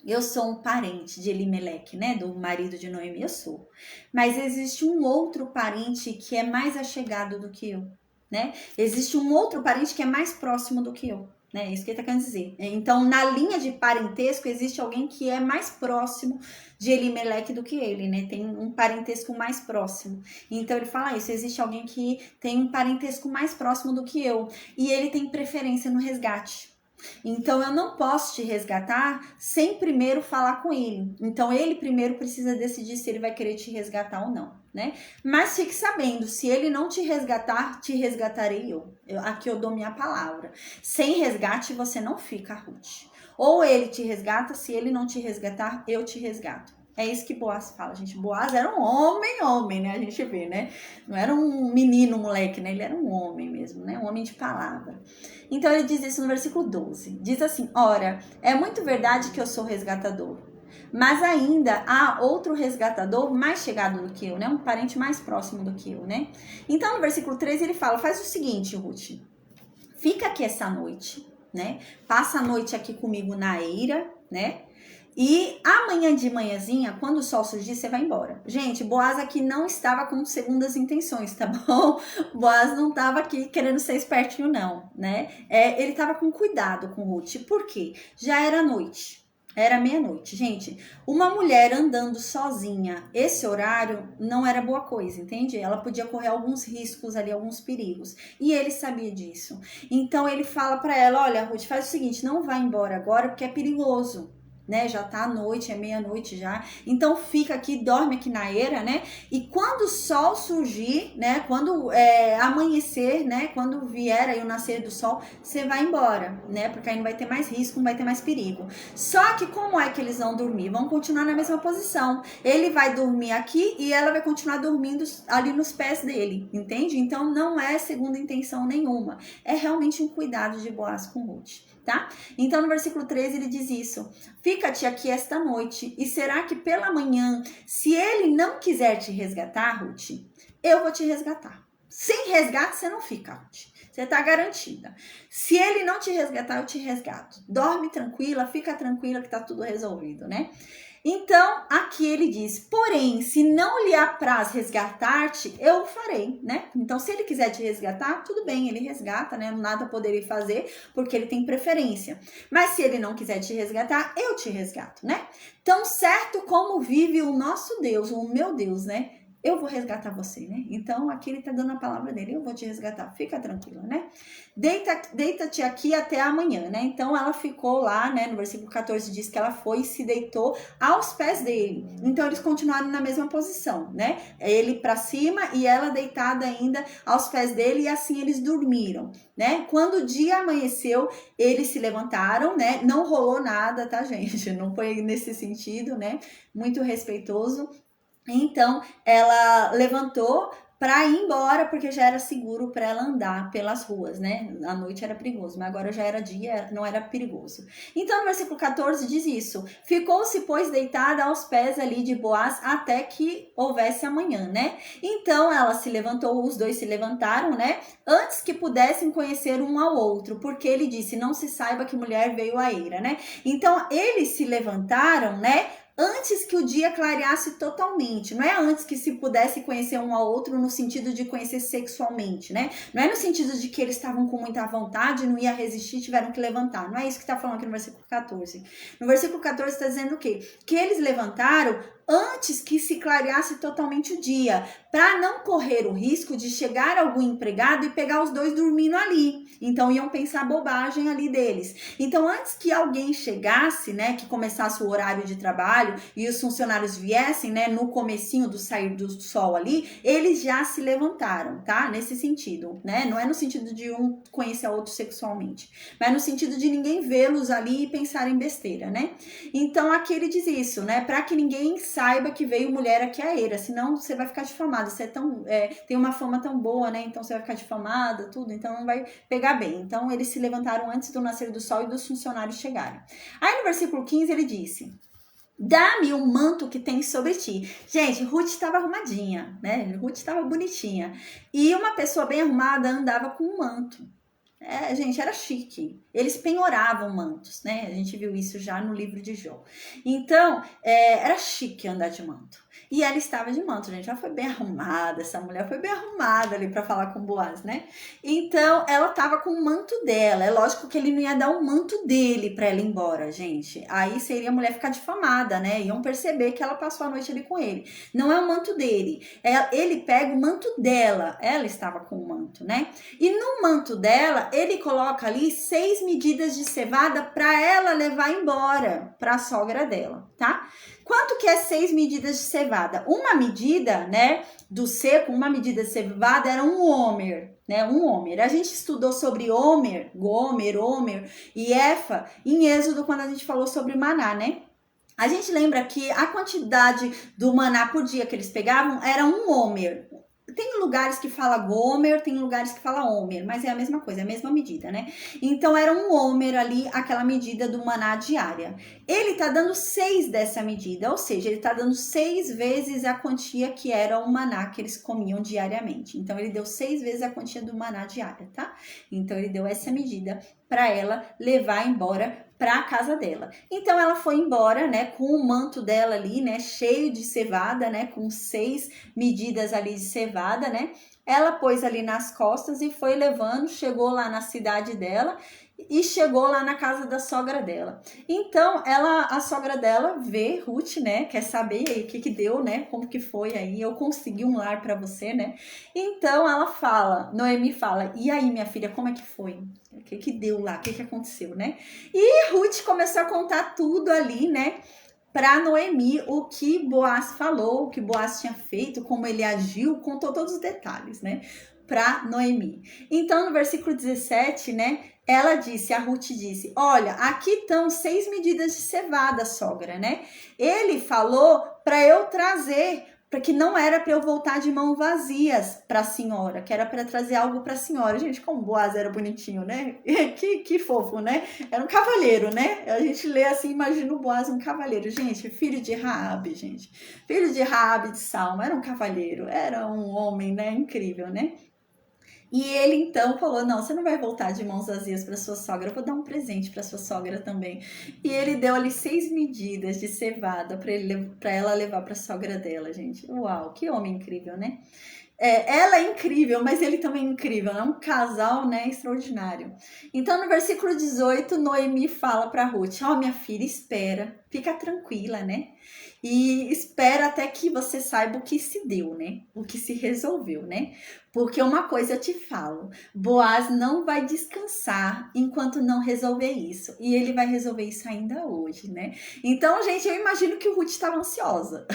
Eu sou um parente de Elimeleque, né? Do marido de Noemi, eu sou. Mas existe um outro parente que é mais achegado do que eu, né? Existe um outro parente que é mais próximo do que eu. É isso que ele está querendo dizer. Então, na linha de parentesco, existe alguém que é mais próximo de Elimeleque do que ele, né? Tem um parentesco mais próximo. Então, ele fala isso: existe alguém que tem um parentesco mais próximo do que eu. E ele tem preferência no resgate. Então, eu não posso te resgatar sem primeiro falar com ele. Então, ele primeiro precisa decidir se ele vai querer te resgatar ou não, né? Mas fique sabendo, se ele não te resgatar, te resgatarei eu. Aqui eu dou minha palavra. Sem resgate, você não fica, Ruth. Ou ele te resgata, se ele não te resgatar, eu te resgato. É isso que Boaz fala, gente. Boaz era um homem, né? A gente vê, né? Não era um menino, moleque, né? Ele era um homem mesmo, né? Um homem de palavra. Então ele diz isso no versículo 12. Diz assim: ora, é muito verdade que eu sou resgatador, mas ainda há outro resgatador mais chegado do que eu, né? Um parente mais próximo do que eu, né? Então no versículo 13 ele fala: faz o seguinte, Ruth, fica aqui essa noite, né? Passa a noite aqui comigo na eira, né? E amanhã de manhãzinha, quando o sol surgir, você vai embora. Gente, Boaz aqui não estava com segundas intenções, tá bom? Boaz não estava aqui querendo ser espertinho, não, né? Ele estava com cuidado com Ruth. Por quê? Já era noite. Era meia-noite. Gente, uma mulher andando sozinha, esse horário não era boa coisa, entende? Ela podia correr alguns riscos ali, alguns perigos. E ele sabia disso. Então ele fala para ela: olha, Ruth, faz o seguinte, não vai embora agora porque é perigoso. né? Já tá à noite, é meia-noite já. Então fica aqui, dorme aqui na eira, né? E quando o sol surgir, né? Quando amanhecer, né? Quando vier aí o nascer do sol, você vai embora, né? Porque aí não vai ter mais risco, não vai ter mais perigo. Só que como é que eles vão dormir? Vão continuar na mesma posição. Ele vai dormir aqui e ela vai continuar dormindo ali nos pés dele, entende? Então não é segunda intenção nenhuma. É realmente um cuidado de Boaz com Ruth, tá? Então no versículo 13 ele diz isso: fica-te aqui esta noite, e será que pela manhã, se ele não quiser te resgatar, Ruth, eu vou te resgatar. Sem resgate você não fica, Ruth. Você tá garantida. Se ele não te resgatar, eu te resgato. Dorme tranquila, fica tranquila que tá tudo resolvido, né? Então, aqui ele diz: porém, se não lhe apraz resgatar-te, eu o farei, né? Então, se ele quiser te resgatar, tudo bem, ele resgata, né? Nada poderei fazer, porque ele tem preferência. Mas se ele não quiser te resgatar, eu te resgato, né? Tão certo como vive o nosso Deus, o meu Deus, né? Eu vou resgatar você, né? Então, aqui ele tá dando a palavra dele: eu vou te resgatar, fica tranquila, né? Deita-te aqui até amanhã, né? Então, ela ficou lá, né? No versículo 14 diz que ela foi e se deitou aos pés dele. Então, eles continuaram na mesma posição, né? Ele para cima e ela deitada ainda aos pés dele, e assim eles dormiram, né? Quando o dia amanheceu, eles se levantaram, né? Não rolou nada, tá, gente? Não foi nesse sentido, né? Muito respeitoso. Então, ela levantou para ir embora, porque já era seguro para ela andar pelas ruas, né? À noite era perigoso, mas agora já era dia, não era perigoso. Então, no versículo 14 diz isso: ficou-se, pois, deitada aos pés ali de Boaz até que houvesse amanhã, né? Então, ela se levantou, os dois se levantaram, né? Antes que pudessem conhecer um ao outro, porque ele disse: não se saiba que mulher veio à eira, né? Então, eles se levantaram, né? Antes que o dia clareasse totalmente, não é antes que se pudesse conhecer um ao outro no sentido de conhecer sexualmente, né? Não é no sentido de que eles estavam com muita vontade, não ia resistir, tiveram que levantar. Não é isso que está falando aqui no versículo 14. No versículo 14 está dizendo o quê? Que eles levantaram antes que se clareasse totalmente o dia, para não correr o risco de chegar algum empregado e pegar os dois dormindo ali. Então iam pensar bobagem ali deles. Então antes que alguém chegasse, né, que começasse o horário de trabalho e os funcionários viessem, né, no comecinho do sair do sol ali, eles já se levantaram, tá? Nesse sentido, né? Não é no sentido de um conhecer o outro sexualmente, mas no sentido de ninguém vê-los ali e pensar em besteira, né? Então aqui ele diz isso, né? Para que ninguém saiba que veio mulher aqui à eira, senão você vai ficar difamada. Você tem uma fama tão boa, né? Então você vai ficar difamada, tudo, então não vai pegar bem. Então eles se levantaram antes do nascer do sol e dos funcionários chegarem. Aí no versículo 15 ele disse: dá-me o manto que tens sobre ti. Gente, Ruth estava arrumadinha, né? Ruth estava bonitinha. E uma pessoa bem arrumada andava com um manto. Gente, era chique. Eles penhoravam mantos, né? A gente viu isso já no livro de Jó. Então, era chique andar de manto. E ela estava de manto, gente. Ela foi bem arrumada, essa mulher foi bem arrumada ali para falar com Boaz, né? Então, ela estava com o manto dela. É lógico que ele não ia dar o manto dele para ela ir embora, gente. Aí seria a mulher ficar difamada, né? Iam perceber que ela passou a noite ali com ele. Não é o manto dele. Ele pega o manto dela. Ela estava com o manto, né? E no manto dela, ele coloca ali 6 medidas de cevada para ela levar embora para a sogra dela, tá? Quanto que é 6 medidas de cevada? Uma medida, né, do seco, uma medida de cevada era um homer, né, um homer. A gente estudou sobre homer, gomer, homer e efa em Êxodo quando a gente falou sobre maná, né? A gente lembra que a quantidade do maná por dia que eles pegavam era um homer. Tem lugares que fala gomer, tem lugares que fala homer, mas é a mesma coisa, é a mesma medida, né? Então era um homer ali, aquela medida do maná diária. Ele tá dando 6 dessa medida, ou seja, ele tá dando 6 vezes a quantia que era o maná que eles comiam diariamente. Então ele deu 6 vezes a quantia do maná diária, tá? Então ele deu essa medida para ela levar embora para a casa dela. Então ela foi embora, né, com o manto dela ali, né, cheio de cevada, né, com 6 medidas ali de cevada, né? Ela pôs ali nas costas e foi levando, chegou lá na cidade dela e chegou lá na casa da sogra dela. Então, a sogra dela vê Ruth, né, quer saber aí o que deu, né, como que foi aí, eu consegui um lar para você, né? Então, ela fala, Noemi fala: e aí, minha filha, como é que foi? O que deu lá? O que aconteceu, né? E Ruth começou a contar tudo ali, né? Para Noemi, o que Boaz falou, o que Boaz tinha feito, como ele agiu, contou todos os detalhes, né? Para Noemi. Então, no versículo 17, né? A Ruth disse, olha, aqui estão 6 medidas de cevada, sogra, né? Ele falou para eu trazer, porque não era para eu voltar de mãos vazias para a senhora, que era para trazer algo para a senhora. Gente, como Boaz era bonitinho, né? Que fofo, né? Era um cavalheiro, né? A gente lê assim, imagina o Boaz um cavalheiro. Gente, filho de Raabe, gente. Filho de Raabe de Salma, era um cavalheiro, era um homem, né? Incrível, né? E ele então falou, não, você não vai voltar de mãos vazias para sua sogra, eu vou dar um presente para sua sogra também. E ele deu ali 6 medidas de cevada para ela levar para a sogra dela, gente. Uau, que homem incrível, né? Ela é incrível, mas ele também é incrível, é um casal, né, extraordinário. Então, no versículo 18, Noemi fala para Ruth, minha filha, espera, fica tranquila, né? E espera até que você saiba o que se deu, né? O que se resolveu, né? Porque uma coisa eu te falo, Boaz não vai descansar enquanto não resolver isso. E ele vai resolver isso ainda hoje, né? Então, gente, eu imagino que o Ruth estava ansiosa.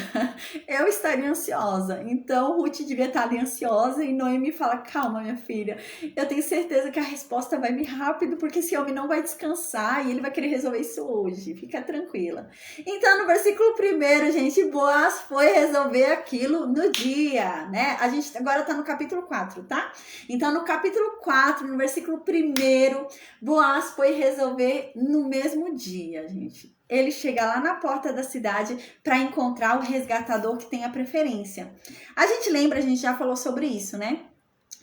Eu estaria ansiosa. Então, Ruth devia estar ali ansiosa e Noemi fala, calma, minha filha, eu tenho certeza que a resposta vai vir rápido, porque esse homem não vai descansar e ele vai querer resolver isso hoje. Fica tranquila. Então, no versículo 1, gente, Boaz foi resolver aquilo no dia, né? A gente agora tá no capítulo 4, tá? Então, no capítulo 4, no versículo 1, Boaz foi resolver no mesmo dia, gente. Ele chega lá na porta da cidade para encontrar o resgatador que tem a preferência. A gente lembra, a gente já falou sobre isso, né?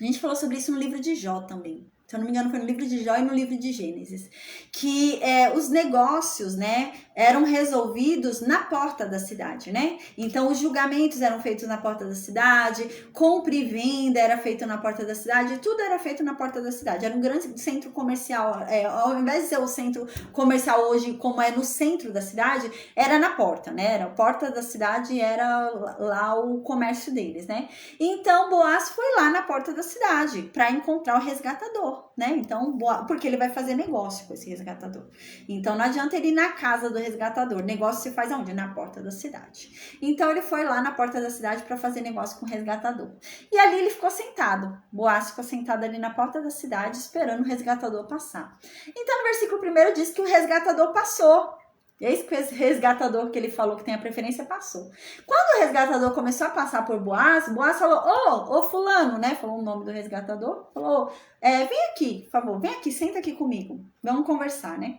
A gente falou sobre isso no livro de Jó também. Se eu não me engano, foi no livro de Jó e no livro de Gênesis. Que os negócios, né, eram resolvidos na porta da cidade, né? Então, os julgamentos eram feitos na porta da cidade, compra e venda era feito na porta da cidade, tudo era feito na porta da cidade. Era um grande centro comercial. Ao invés de ser o centro comercial hoje, como é no centro da cidade, era na porta, né? Era a porta da cidade, era lá o comércio deles, né? Então, Boaz foi lá na porta da cidade para encontrar o resgatador, né? Então, porque ele vai fazer negócio com esse resgatador. Então, não adianta ele ir na casa do resgatador. Negócio se faz aonde? Na porta da cidade. Então, ele foi lá na porta da cidade para fazer negócio com o resgatador. E ali ele ficou sentado. Boaz ficou sentado ali na porta da cidade esperando o resgatador passar. Então, no versículo 1 diz que o resgatador passou. Eis que o resgatador que ele falou que tem a preferência passou. Quando o resgatador começou a passar por Boaz, Boaz falou, ô fulano, né? Falou o nome do resgatador. Falou, vem aqui, por favor, vem aqui, senta aqui comigo. Vamos conversar, né?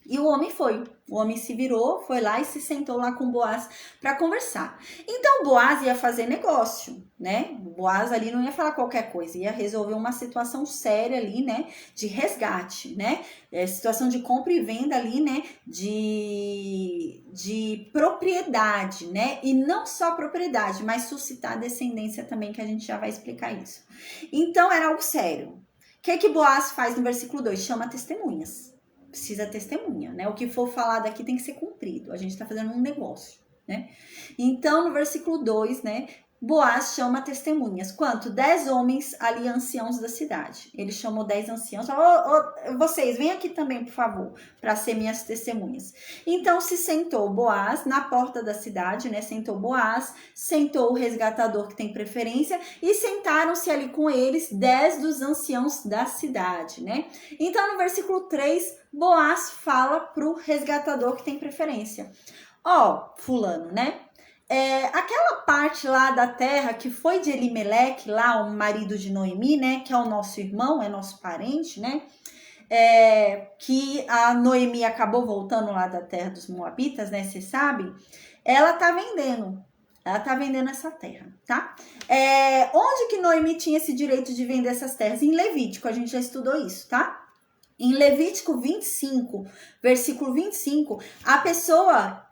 E o homem foi. O homem se virou, foi lá e se sentou lá com Boaz para conversar. Então, Boaz ia fazer negócio, né? Boaz ali não ia falar qualquer coisa, ia resolver uma situação séria ali, né? De resgate, né? Situação de compra e venda ali, né? De propriedade, né? E não só propriedade, mas suscitar descendência também, que a gente já vai explicar isso. Então, era algo sério. O que Boaz faz no versículo 2? Chama testemunhas. Precisa testemunha, né? O que for falado aqui tem que ser cumprido. A gente tá fazendo um negócio, né? Então, no versículo 2, né? Boaz chama testemunhas. Quanto? 10 homens ali, anciãos da cidade. Ele chamou 10 anciãos. Falou, vocês, vem aqui também, por favor, para ser minhas testemunhas. Então, se sentou Boaz na porta da cidade, né? Sentou Boaz, sentou o resgatador que tem preferência e sentaram-se ali com eles 10 dos anciãos da cidade, né? Então, no versículo 3, Boaz fala pro resgatador que tem preferência. Fulano, né? Aquela parte lá da terra que foi de Elimeleque, lá o marido de Noemi, né? Que é o nosso irmão, é nosso parente, né? Que a Noemi acabou voltando lá da terra dos Moabitas, né? Você sabe? Ela tá vendendo. Ela tá vendendo essa terra, tá? Onde que Noemi tinha esse direito de vender essas terras? Em Levítico, a gente já estudou isso, tá? Em Levítico 25, versículo 25, a pessoa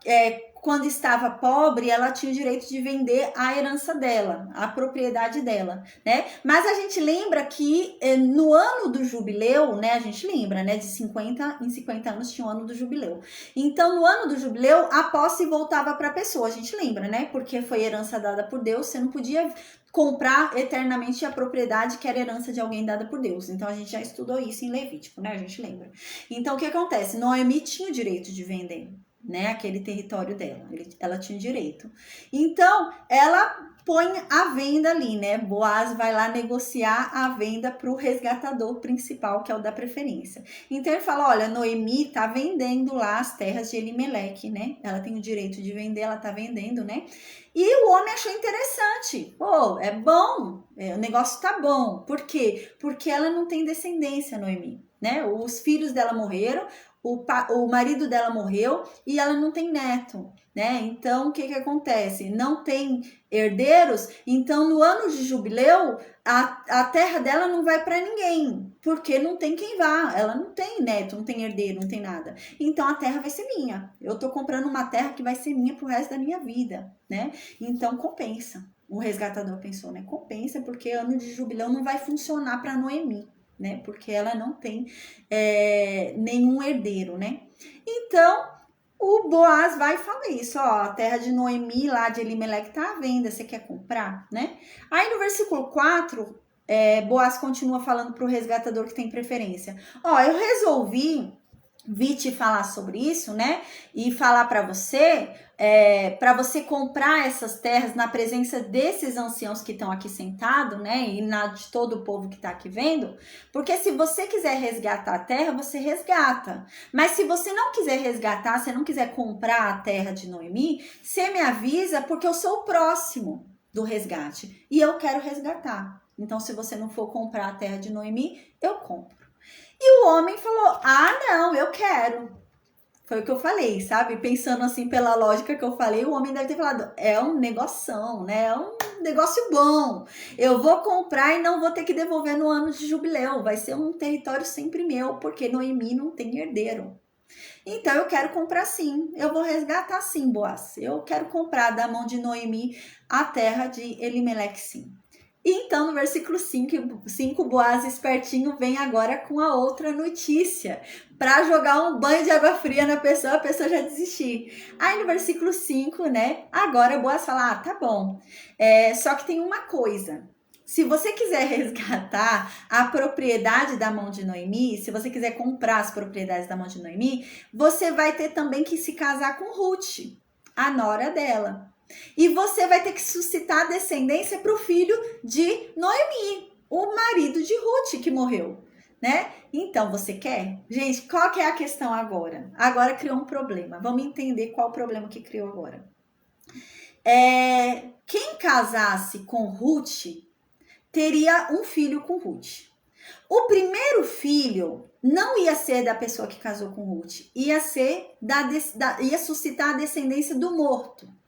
quando estava pobre, ela tinha o direito de vender a herança dela, a propriedade dela, né? Mas a gente lembra que no ano do jubileu, né? A gente lembra, né? De 50 em 50 anos tinha o ano do jubileu. Então, no ano do jubileu, a posse voltava para a pessoa. A gente lembra, né? Porque foi herança dada por Deus, você não podia comprar eternamente a propriedade que era herança de alguém dada por Deus. Então, a gente já estudou isso em Levítico, né? A gente lembra. Então, o que acontece? Noemi tinha o direito de vender, né, aquele território dela, ela tinha direito. Então, ela põe a venda ali, né? Boaz vai lá negociar a venda para o resgatador principal, que é o da preferência. Então, ele fala, olha, Noemi tá vendendo lá as terras de Elimeleque, né? Ela tem o direito de vender, ela tá vendendo, né? E o homem achou interessante. Pô, é bom, o negócio tá bom. Por quê? Porque ela não tem descendência, Noemi, né? Os filhos dela morreram, o marido dela morreu e ela não tem neto, né? Então, o que acontece? Não tem herdeiros, então no ano de jubileu, a terra dela não vai para ninguém, porque não tem quem vá, ela não tem neto, não tem herdeiro, não tem nada. Então, a terra vai ser minha. Eu tô comprando uma terra que vai ser minha pro resto da minha vida, né? Então, compensa. O resgatador pensou, né? Compensa, porque ano de jubileu não vai funcionar para Noemi, né? Porque ela não tem nenhum herdeiro, né? Então, o Boaz vai e fala isso, ó, a terra de Noemi lá de Elimeleque tá à venda, você quer comprar, né? Aí no versículo 4, Boaz continua falando pro resgatador que tem preferência. Ó, eu resolvi vir te falar sobre isso, né? E falar para você você comprar essas terras na presença desses anciãos que estão aqui sentados, né? E de todo o povo que está aqui vendo. Porque se você quiser resgatar a terra, você resgata. Mas se você não quiser resgatar, se não quiser comprar a terra de Noemi, você me avisa, porque eu sou o próximo do resgate. E eu quero resgatar. Então, se você não for comprar a terra de Noemi, eu compro. E o homem falou, não, eu quero. Foi o que eu falei, sabe? Pensando assim pela lógica que eu falei, o homem deve ter falado, é um negoção, né? É um negócio bom. Eu vou comprar e não vou ter que devolver no ano de jubileu. Vai ser um território sempre meu, porque Noemi não tem herdeiro. Então, eu quero comprar sim. Eu vou resgatar sim, Boaz. Eu quero comprar da mão de Noemi a terra de Elimeleque sim. E então, no versículo 5, Boaz espertinho vem agora com a outra notícia, para jogar um banho de água fria na pessoa, a pessoa já desistir. Aí no versículo 5, né, agora Boaz fala, tá bom, só que tem uma coisa. Se você quiser resgatar a propriedade da mão de Noemi, se você quiser comprar as propriedades da mão de Noemi, você vai ter também que se casar com Ruth, a nora dela. E você vai ter que suscitar descendência para o filho de Noemi, o marido de Ruth que morreu, né? Então, você quer? Gente, qual que é a questão agora? Agora criou um problema. Vamos entender qual o problema que criou agora. Quem casasse com Ruth teria um filho com Ruth. O primeiro filho não ia ser da pessoa que casou com Ruth, ia suscitar a descendência do morto.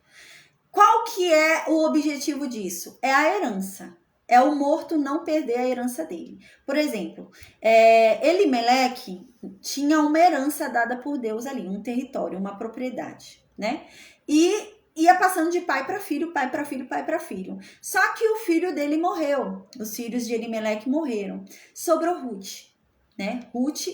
Qual que é o objetivo disso? É a herança. É o morto não perder a herança dele. Por exemplo, Elimeleque tinha uma herança dada por Deus ali, um território, uma propriedade, né? E ia passando de pai para filho, pai para filho, pai para filho. Só que o filho dele morreu. Os filhos de Elimeleque morreram. Sobrou Ruth, né? Ruth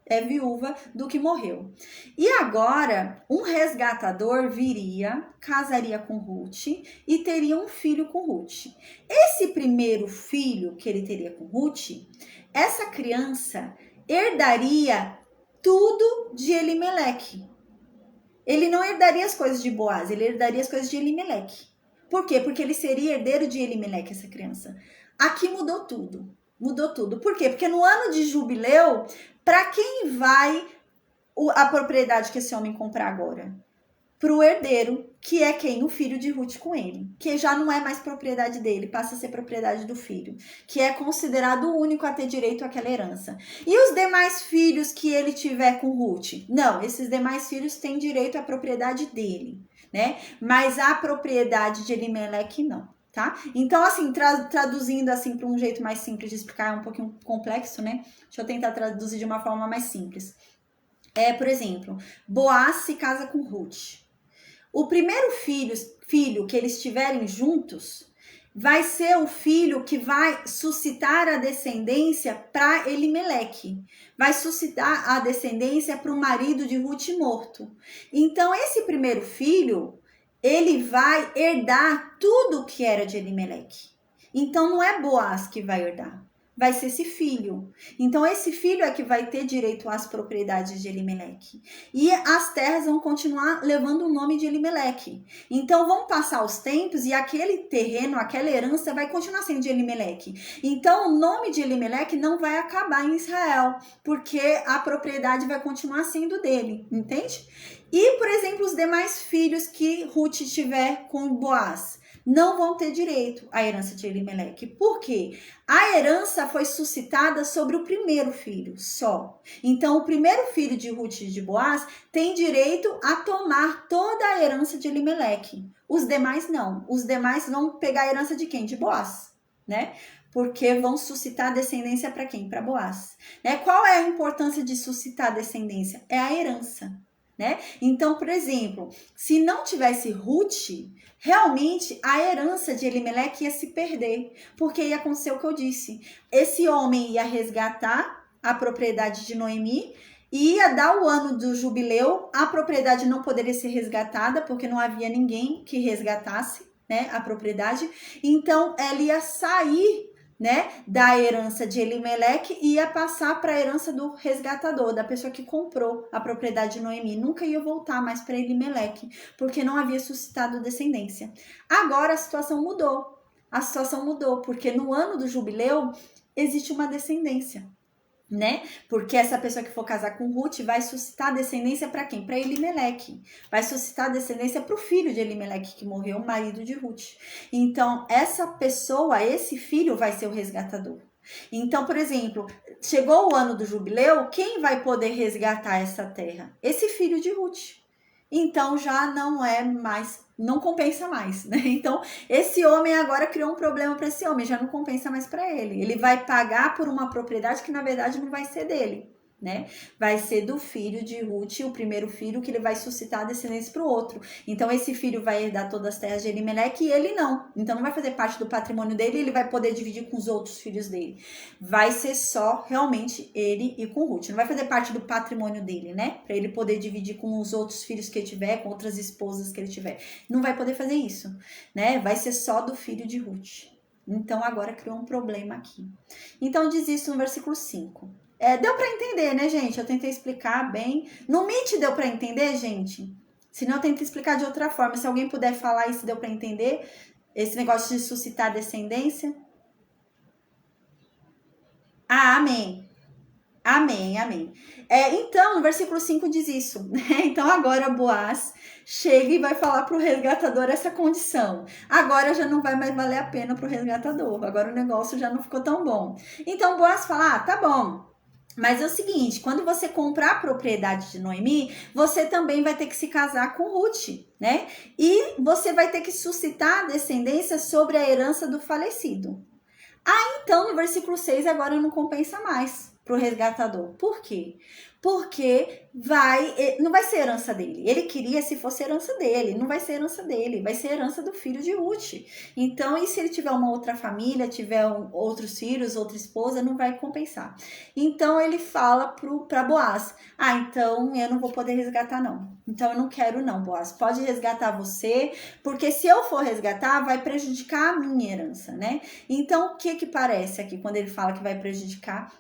é viúva do que morreu. E agora, um resgatador viria, casaria com Ruth e teria um filho com Ruth. Esse primeiro filho que ele teria com Ruth, essa criança herdaria tudo de Elimeleque. Ele não herdaria as coisas de Boaz, ele herdaria as coisas de Elimeleque. Por quê? Porque ele seria herdeiro de Elimeleque, essa criança. Aqui mudou tudo. Mudou tudo. Por quê? Porque no ano de jubileu, para quem vai a propriedade que esse homem comprar agora? Para o herdeiro, que é quem? O filho de Ruth com ele. Que já não é mais propriedade dele, passa a ser propriedade do filho. Que é considerado o único a ter direito àquela herança. E os demais filhos que ele tiver com Ruth? Não, esses demais filhos têm direito à propriedade dele, né? Mas a propriedade de Elimeleque não. Tá? Então, assim, traduzindo assim para um jeito mais simples de explicar, é um pouquinho complexo, né? Deixa eu tentar traduzir de uma forma mais simples. Por exemplo, Boaz se casa com Ruth. o primeiro filho que eles tiverem juntos vai ser o filho que vai suscitar a descendência para Elimeleque. Vai suscitar a descendência para o marido de Ruth morto. Então, esse primeiro filho, ele vai herdar tudo que era de Elimeleque. Então, não é Boaz que vai herdar. Vai ser esse filho. Então, esse filho é que vai ter direito às propriedades de Elimeleque. E as terras vão continuar levando o nome de Elimeleque. Então, vão passar os tempos e aquele terreno, aquela herança vai continuar sendo de Elimeleque. Então, o nome de Elimeleque não vai acabar em Israel, porque a propriedade vai continuar sendo dele, entende? E, por exemplo, os demais filhos que Ruth tiver com Boaz não vão ter direito à herança de Elimeleque. Por quê? A herança foi suscitada sobre o primeiro filho só. Então, o primeiro filho de Ruth e de Boaz tem direito a tomar toda a herança de Elimeleque. Os demais não. Os demais vão pegar a herança de quem? De Boaz, né? Porque vão suscitar descendência para quem? Para Boaz. Né? Qual é a importância de suscitar descendência? É a herança. Né? Então, por exemplo, se não tivesse Ruth, realmente a herança de Elimeleque ia se perder, porque ia acontecer o que eu disse. Esse homem ia resgatar a propriedade de Noemi, ia dar o ano do jubileu, a propriedade não poderia ser resgatada, porque não havia ninguém que resgatasse, né, a propriedade. Então, ela ia sair, né, da herança de Elimeleque e ia passar para a herança do resgatador, da pessoa que comprou a propriedade de Noemi. Nunca ia voltar mais para Elimeleque, porque não havia suscitado descendência. Agora a situação mudou. A situação mudou, porque no ano do jubileu existe uma descendência, né? Porque essa pessoa que for casar com Ruth vai suscitar descendência para quem? Para Elimeleque. Vai suscitar descendência para o filho de Elimeleque que morreu, o marido de Ruth. Então, essa pessoa, esse filho vai ser o resgatador. Então, por exemplo, chegou o ano do jubileu, quem vai poder resgatar essa terra? Esse filho de Ruth. Então, já não é mais, não compensa mais, né? Então, esse homem agora criou um problema para esse homem, já não compensa mais para ele. Ele vai pagar por uma propriedade que, na verdade, não vai ser dele, né? Vai ser do filho de Ruth, o primeiro filho, que ele vai suscitar descendência para o outro. Então, esse filho vai herdar todas as terras de Elimeleque e ele não. Então, não vai fazer parte do patrimônio dele, ele vai poder dividir com os outros filhos dele. Vai ser só, realmente, ele e com Ruth. Não vai fazer parte do patrimônio dele, né? Para ele poder dividir com os outros filhos que ele tiver, com outras esposas que ele tiver. Não vai poder fazer isso, né? Vai ser só do filho de Ruth. Então, agora criou um problema aqui. Então, diz isso no versículo 5. Deu para entender, né, gente? Eu tentei explicar bem. No Meet deu para entender, gente? Senão eu tento explicar de outra forma. Se alguém puder falar isso, deu para entender? Esse negócio de suscitar descendência? Ah, amém. Amém, amém. Então, no versículo 5 diz isso, né? Então, agora Boaz chega e vai falar para o resgatador essa condição. Agora já não vai mais valer a pena para o resgatador. Agora o negócio já não ficou tão bom. Então, Boaz fala, tá bom. Mas é o seguinte, quando você comprar a propriedade de Noemi, você também vai ter que se casar com Ruth, né? E você vai ter que suscitar a descendência sobre a herança do falecido. Então, no versículo 6, agora não compensa mais para o resgatador. Por quê? Porque não vai ser herança dele. Ele queria se fosse herança dele. Não vai ser herança dele. Vai ser herança do filho de Ruth. Então, e se ele tiver uma outra família, tiver outros filhos, outra esposa, não vai compensar. Então, ele fala para Boaz. Então eu não vou poder resgatar não. Então eu não quero não, Boaz. Pode resgatar você, porque se eu for resgatar, vai prejudicar a minha herança, né? Então, o que parece aqui quando ele fala que vai prejudicar?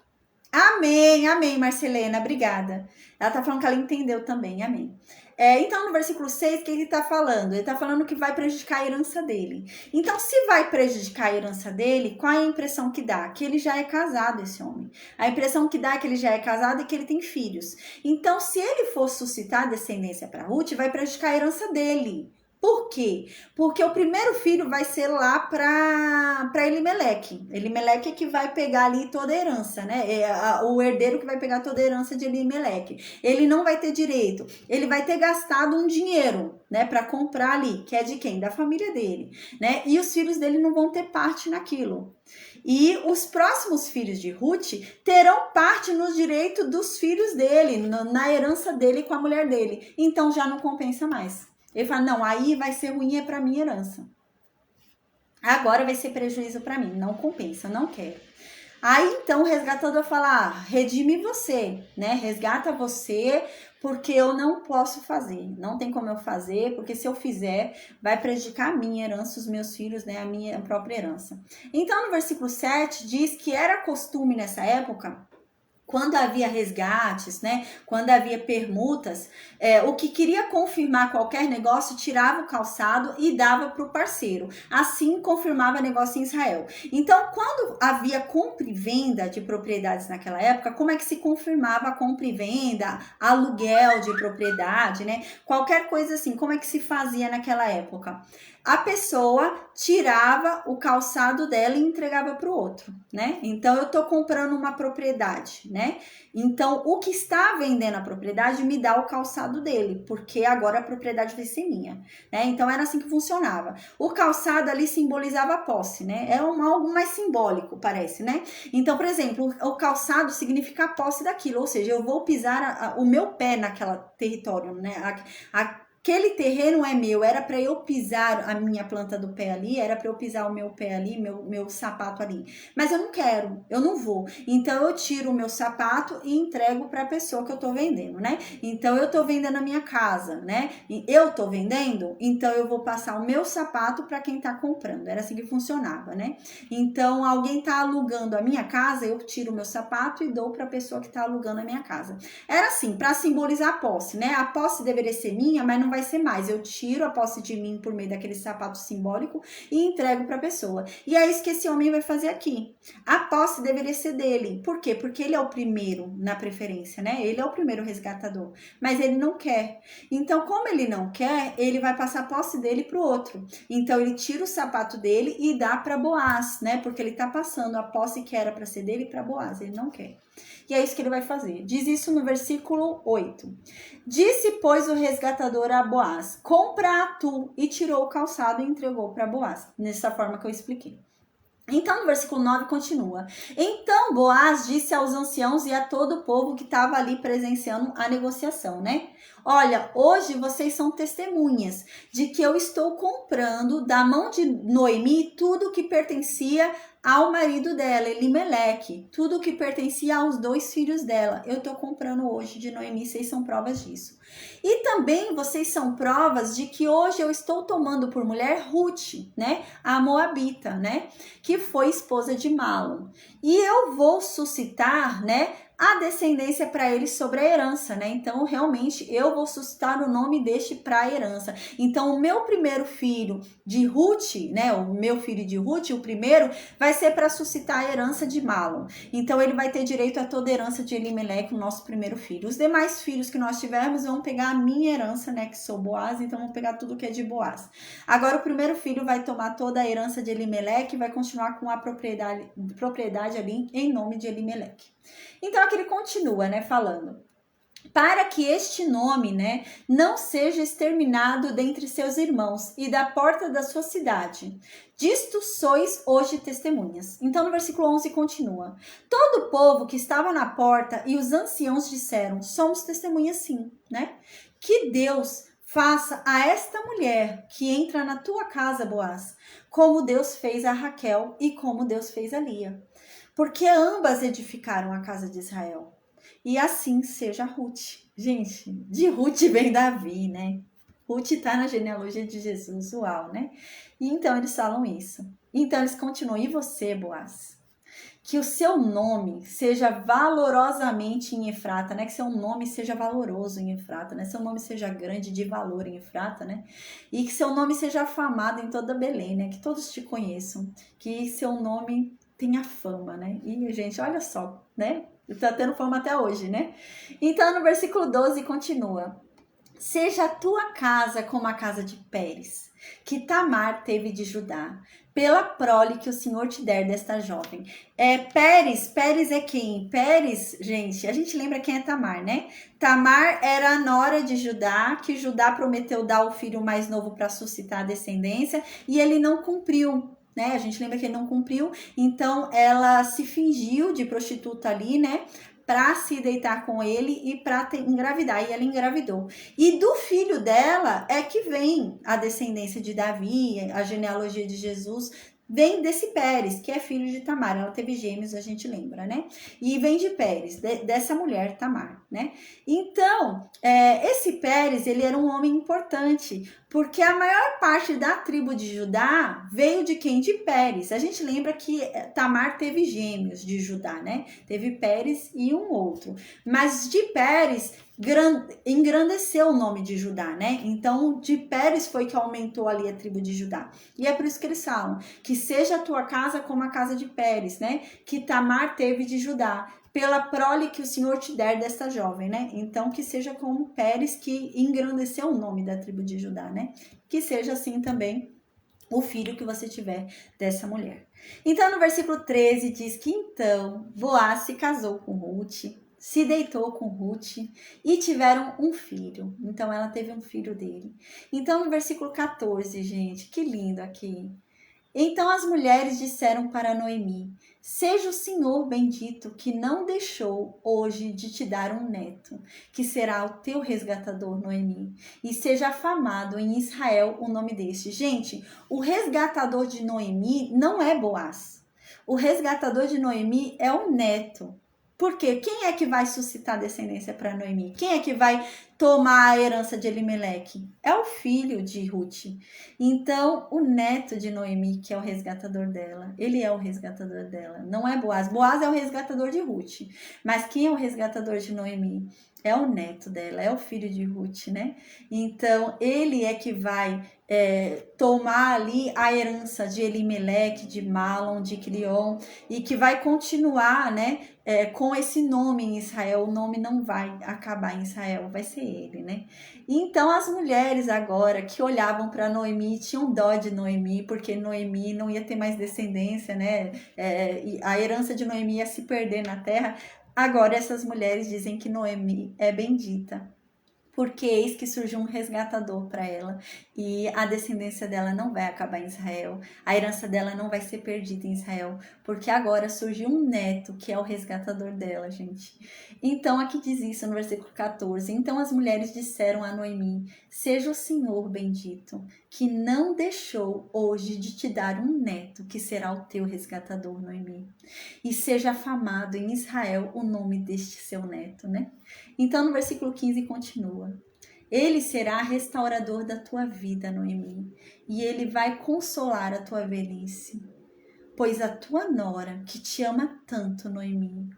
Amém, amém, Marcelena, obrigada. Ela tá falando que ela entendeu também, amém. Então, no versículo 6, o que ele tá falando? Ele tá falando que vai prejudicar a herança dele. Então, se vai prejudicar a herança dele, qual é a impressão que dá? Que ele já é casado, esse homem. A impressão que dá é que ele já é casado e que ele tem filhos. Então, se ele for suscitar descendência para Ruth, vai prejudicar a herança dele. Por quê? Porque o primeiro filho vai ser lá para Elimeleque. Elimeleque é que vai pegar ali toda a herança, né? O herdeiro que vai pegar toda a herança de Elimeleque. Ele não vai ter direito. Ele vai ter gastado um dinheiro, né, para comprar ali, que é de quem? Da família dele, né? E os filhos dele não vão ter parte naquilo. E os próximos filhos de Ruth terão parte no direito dos filhos dele, na herança dele com a mulher dele. Então já não compensa mais. Ele fala, não, aí vai ser ruim, é para minha herança. Agora vai ser prejuízo para mim, não compensa, não quero. Aí então o resgatador fala, redime você, né? Resgata você, porque eu não posso fazer, não tem como eu fazer, porque se eu fizer, vai prejudicar a minha herança, os meus filhos, né? A minha própria herança. Então no versículo 7 diz que era costume nessa época, quando havia resgates, né, quando havia permutas, o que queria confirmar qualquer negócio tirava o calçado e dava para o parceiro. Assim confirmava negócio em Israel. Então, quando havia compra e venda de propriedades naquela época, como é que se confirmava a compra e venda, aluguel de propriedade, né? Qualquer coisa assim, como é que se fazia naquela época? A pessoa tirava o calçado dela e entregava para o outro, né? Então, eu estou comprando uma propriedade, né? Então, o que está vendendo a propriedade me dá o calçado dele, porque agora a propriedade vai ser minha, né? Então, era assim que funcionava. O calçado ali simbolizava a posse, né? É algo mais simbólico, parece, né? Então, por exemplo, o calçado significa a posse daquilo, ou seja, eu vou pisar o meu pé naquele território, né? Aquele terreno é meu, era para eu pisar a minha planta do pé ali, era para eu pisar o meu pé ali, meu sapato ali. Mas eu não quero, eu não vou. Então eu tiro o meu sapato e entrego para a pessoa que eu tô vendendo, né? Então eu tô vendendo a minha casa, né? E eu tô vendendo, então eu vou passar o meu sapato para quem tá comprando. Era assim que funcionava, né? Então alguém tá alugando a minha casa, eu tiro o meu sapato e dou para a pessoa que tá alugando a minha casa. Era assim, para simbolizar a posse, né? A posse deveria ser minha, mas não vai ser mais. Eu tiro a posse de mim por meio daquele sapato simbólico e entrego para a pessoa. E é isso que esse homem vai fazer aqui. A posse deveria ser dele. Por quê? Porque ele é o primeiro na preferência, né? Ele é o primeiro resgatador. Mas ele não quer. Então, como ele não quer, ele vai passar a posse dele para o outro. Então, ele tira o sapato dele e dá para Boaz, né? Porque ele está passando a posse que era para ser dele para Boaz. Ele não quer. E é isso que ele vai fazer. Diz isso no versículo 8. Disse, pois, o resgatador a Boaz, compra tu, e tirou o calçado e entregou para Boaz. Nessa forma que eu expliquei. Então, no versículo 9 continua. Então, Boaz disse aos anciãos e a todo o povo que estava ali presenciando a negociação, né? Olha, hoje vocês são testemunhas de que eu estou comprando da mão de Noemi tudo que pertencia ao marido dela, Elimeleque, tudo que pertencia aos 2 filhos dela. Eu estou comprando hoje de Noemi, vocês são provas disso. E também vocês são provas de que hoje eu estou tomando por mulher Ruth, né? A Moabita, né? Que foi esposa de Malom. E eu vou suscitar, né? A descendência para ele sobre a herança, né? Então, realmente, eu vou suscitar o nome deste para a herança. Então, o meu primeiro filho de Ruth, né? O meu filho de Ruth, o primeiro, vai ser para suscitar a herança de Malom. Então, ele vai ter direito a toda a herança de Elimeleque, o nosso primeiro filho. Os demais filhos que nós tivermos vão pegar a minha herança, né? Que sou Boaz, então vão pegar tudo que é de Boaz. Agora, o primeiro filho vai tomar toda a herança de Elimeleque e vai continuar com a propriedade ali em nome de Elimeleque. Então aqui ele continua, né, falando: para que este nome, né, não seja exterminado dentre seus irmãos e da porta da sua cidade. Disto sois hoje testemunhas. Então no versículo 11 continua: todo o povo que estava na porta e os anciãos disseram: somos testemunhas sim, né? Que Deus faça a esta mulher que entra na tua casa, Boaz, como Deus fez a Raquel e como Deus fez a Lia. Porque ambas edificaram a casa de Israel. E assim seja Ruth. Gente, de Ruth vem Davi, né? Ruth está na genealogia de Jesus, uau, né? E então eles falam isso. Então eles continuam. E você, Boaz? Que o seu nome seja valorosamente em Efrata, né? Que seu nome seja valoroso em Efrata, né? Seu nome seja grande de valor em Efrata, né? E que seu nome seja afamado em toda Belém, né? Que todos te conheçam. Que seu nome tenha fama, né? E, gente, olha só, né? Tá tendo fama até hoje, né? Então, no versículo 12, continua. Seja a tua casa como a casa de Pérez, que Tamar teve de Judá, pela prole que o Senhor te der desta jovem. Pérez é quem? Pérez, gente, a gente lembra quem é Tamar, né? Tamar era a nora de Judá, que Judá prometeu dar o filho mais novo para suscitar a descendência, e ele não cumpriu. Né? A gente lembra que ele não cumpriu, então ela se fingiu de prostituta ali, né? para se deitar com ele e para engravidar, e ela engravidou. E do filho dela é que vem a descendência de Davi, a genealogia de Jesus, vem desse Pérez, que é filho de Tamar. Ela teve gêmeos, a gente lembra, né? E vem de Pérez, dessa mulher, Tamar, né? Então, esse Pérez, ele era um homem importante, porque a maior parte da tribo de Judá veio de quem? De Pérez. A gente lembra que Tamar teve gêmeos de Judá, né? Teve Pérez e um outro. Mas de Pérez engrandeceu o nome de Judá, né? Então, de Pérez foi que aumentou ali a tribo de Judá. E é por isso que eles falam que seja a tua casa como a casa de Pérez, né? Que Tamar teve de Judá, pela prole que o Senhor te der desta jovem, né? Então, que seja como Pérez, que engrandeceu o nome da tribo de Judá, né? Que seja assim também o filho que você tiver dessa mulher. Então, no versículo 13 diz que então Boaz se casou com Ruth, se deitou com Ruth e tiveram um filho. Então, ela teve um filho dele. Então, no versículo 14, gente, que lindo aqui. Então as mulheres disseram para Noemi: seja o Senhor bendito que não deixou hoje de te dar um neto, que será o teu resgatador, Noemi, e seja afamado em Israel o nome deste. Gente, o resgatador de Noemi não é Boaz. O resgatador de Noemi é o neto. Por quê? Quem é que vai suscitar descendência para Noemi? Quem é que vai tomar a herança de Elimeleque? É o filho de Ruth. Então, o neto de Noemi, que é o resgatador dela, ele é o resgatador dela, não é Boaz. Boaz é o resgatador de Ruth. Mas quem é o resgatador de Noemi? É o neto dela, é o filho de Ruth, né? Então, ele é que vai tomar ali a herança de Elimeleque, de Malom, de Quilion, e que vai continuar, né? Com esse nome em Israel. O nome não vai acabar em Israel, vai ser ele, né? Então as mulheres agora que olhavam para Noemi tinham dó de Noemi, porque Noemi não ia ter mais descendência, né? E a herança de Noemi ia se perder na terra. Agora essas mulheres dizem que Noemi é bendita, porque eis que surgiu um resgatador para ela e a descendência dela não vai acabar em Israel, a herança dela não vai ser perdida em Israel, porque agora surgiu um neto que é o resgatador dela, gente. Então aqui diz isso no versículo 14, então as mulheres disseram a Noemi: seja o Senhor bendito, que não deixou hoje de te dar um neto, que será o teu resgatador, Noemi, e seja afamado em Israel o nome deste seu neto, né? Então no versículo 15 continua: ele será restaurador da tua vida, Noemi, e ele vai consolar a tua velhice, pois a tua nora, que te ama tanto, Noemi,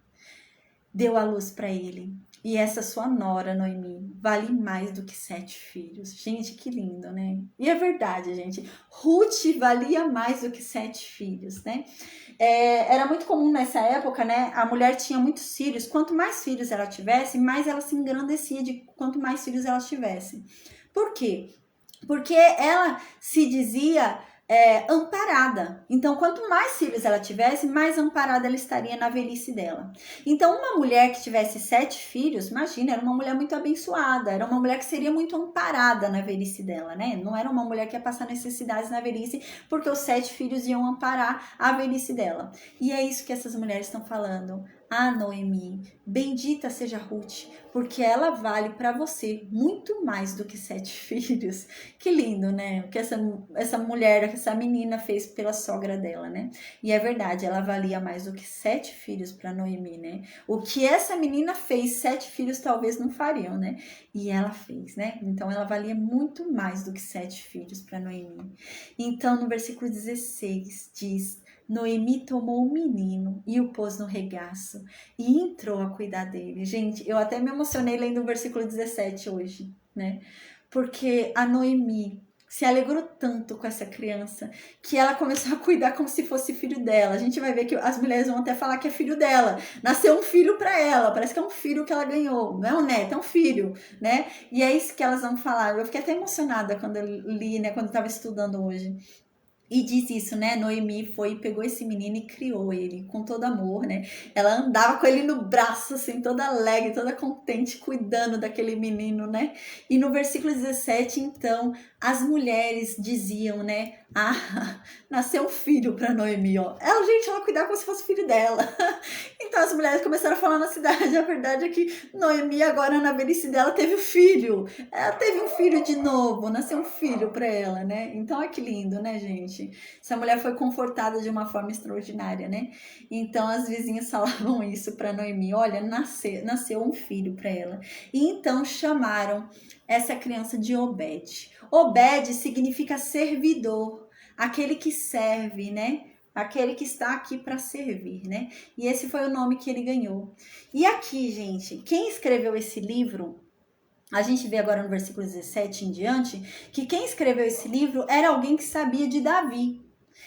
deu a luz para ele. E essa sua nora, Noemi, vale mais do que 7 filhos. Gente, que lindo, né? E é verdade, gente. Ruth valia mais do que 7 filhos, né? Era muito comum nessa época, né? A mulher tinha muitos filhos. Quanto mais filhos ela tivesse, mais ela se engrandecia de quanto mais filhos ela tivesse. Por quê? Porque ela se dizia amparada. Então, quanto mais filhos ela tivesse, mais amparada ela estaria na velhice dela. Então, uma mulher que tivesse 7 filhos, imagina, era uma mulher muito abençoada, era uma mulher que seria muito amparada na velhice dela, né? Não era uma mulher que ia passar necessidades na velhice, porque os 7 filhos iam amparar a velhice dela. E é isso que essas mulheres estão falando. Ah, Noemi, bendita seja Ruth, porque ela vale para você muito mais do que 7 filhos. Que lindo, né? O que essa mulher, essa menina fez pela sogra dela, né? E é verdade, ela valia mais do que 7 filhos para Noemi, né? O que essa menina fez, 7 filhos talvez não fariam, né? E ela fez, né? Então ela valia muito mais do que 7 filhos para Noemi. Então no versículo 16 diz: Noemi tomou o menino e o pôs no regaço e entrou a cuidar dele. Gente, eu até me emocionei lendo o versículo 17 hoje, né? Porque a Noemi se alegrou tanto com essa criança que ela começou a cuidar como se fosse filho dela. A gente vai ver que as mulheres vão até falar que é filho dela. Nasceu um filho para ela, parece que é um filho que ela ganhou. Não é um neto, é um filho, né? E é isso que elas vão falar. Eu fiquei até emocionada quando eu li, né? Quando eu estava estudando hoje. E diz isso, né? Noemi foi e pegou esse menino e criou ele com todo amor, né? Ela andava com ele no braço, assim, toda alegre, toda contente, cuidando daquele menino, né? E no versículo 17, então, as mulheres diziam, né? Ah, nasceu um filho para Noemi, ó. Ela, gente, ela cuidava como se fosse filho dela. Então as mulheres começaram a falar na cidade. A verdade é que Noemi, agora na velhice dela, teve um filho. Ela teve um filho de novo, nasceu um filho para ela, né? Então olha que lindo, né, gente? Essa mulher foi confortada de uma forma extraordinária, né? Então as vizinhas falavam isso para Noemi: olha, nasceu um filho para ela. E então chamaram essa criança de Obed. Obed significa servidor, aquele que serve, né? Aquele que está aqui para servir, né? E esse foi o nome que ele ganhou. E aqui, gente, quem escreveu esse livro, a gente vê agora no versículo 17 em diante, que quem escreveu esse livro era alguém que sabia de Davi.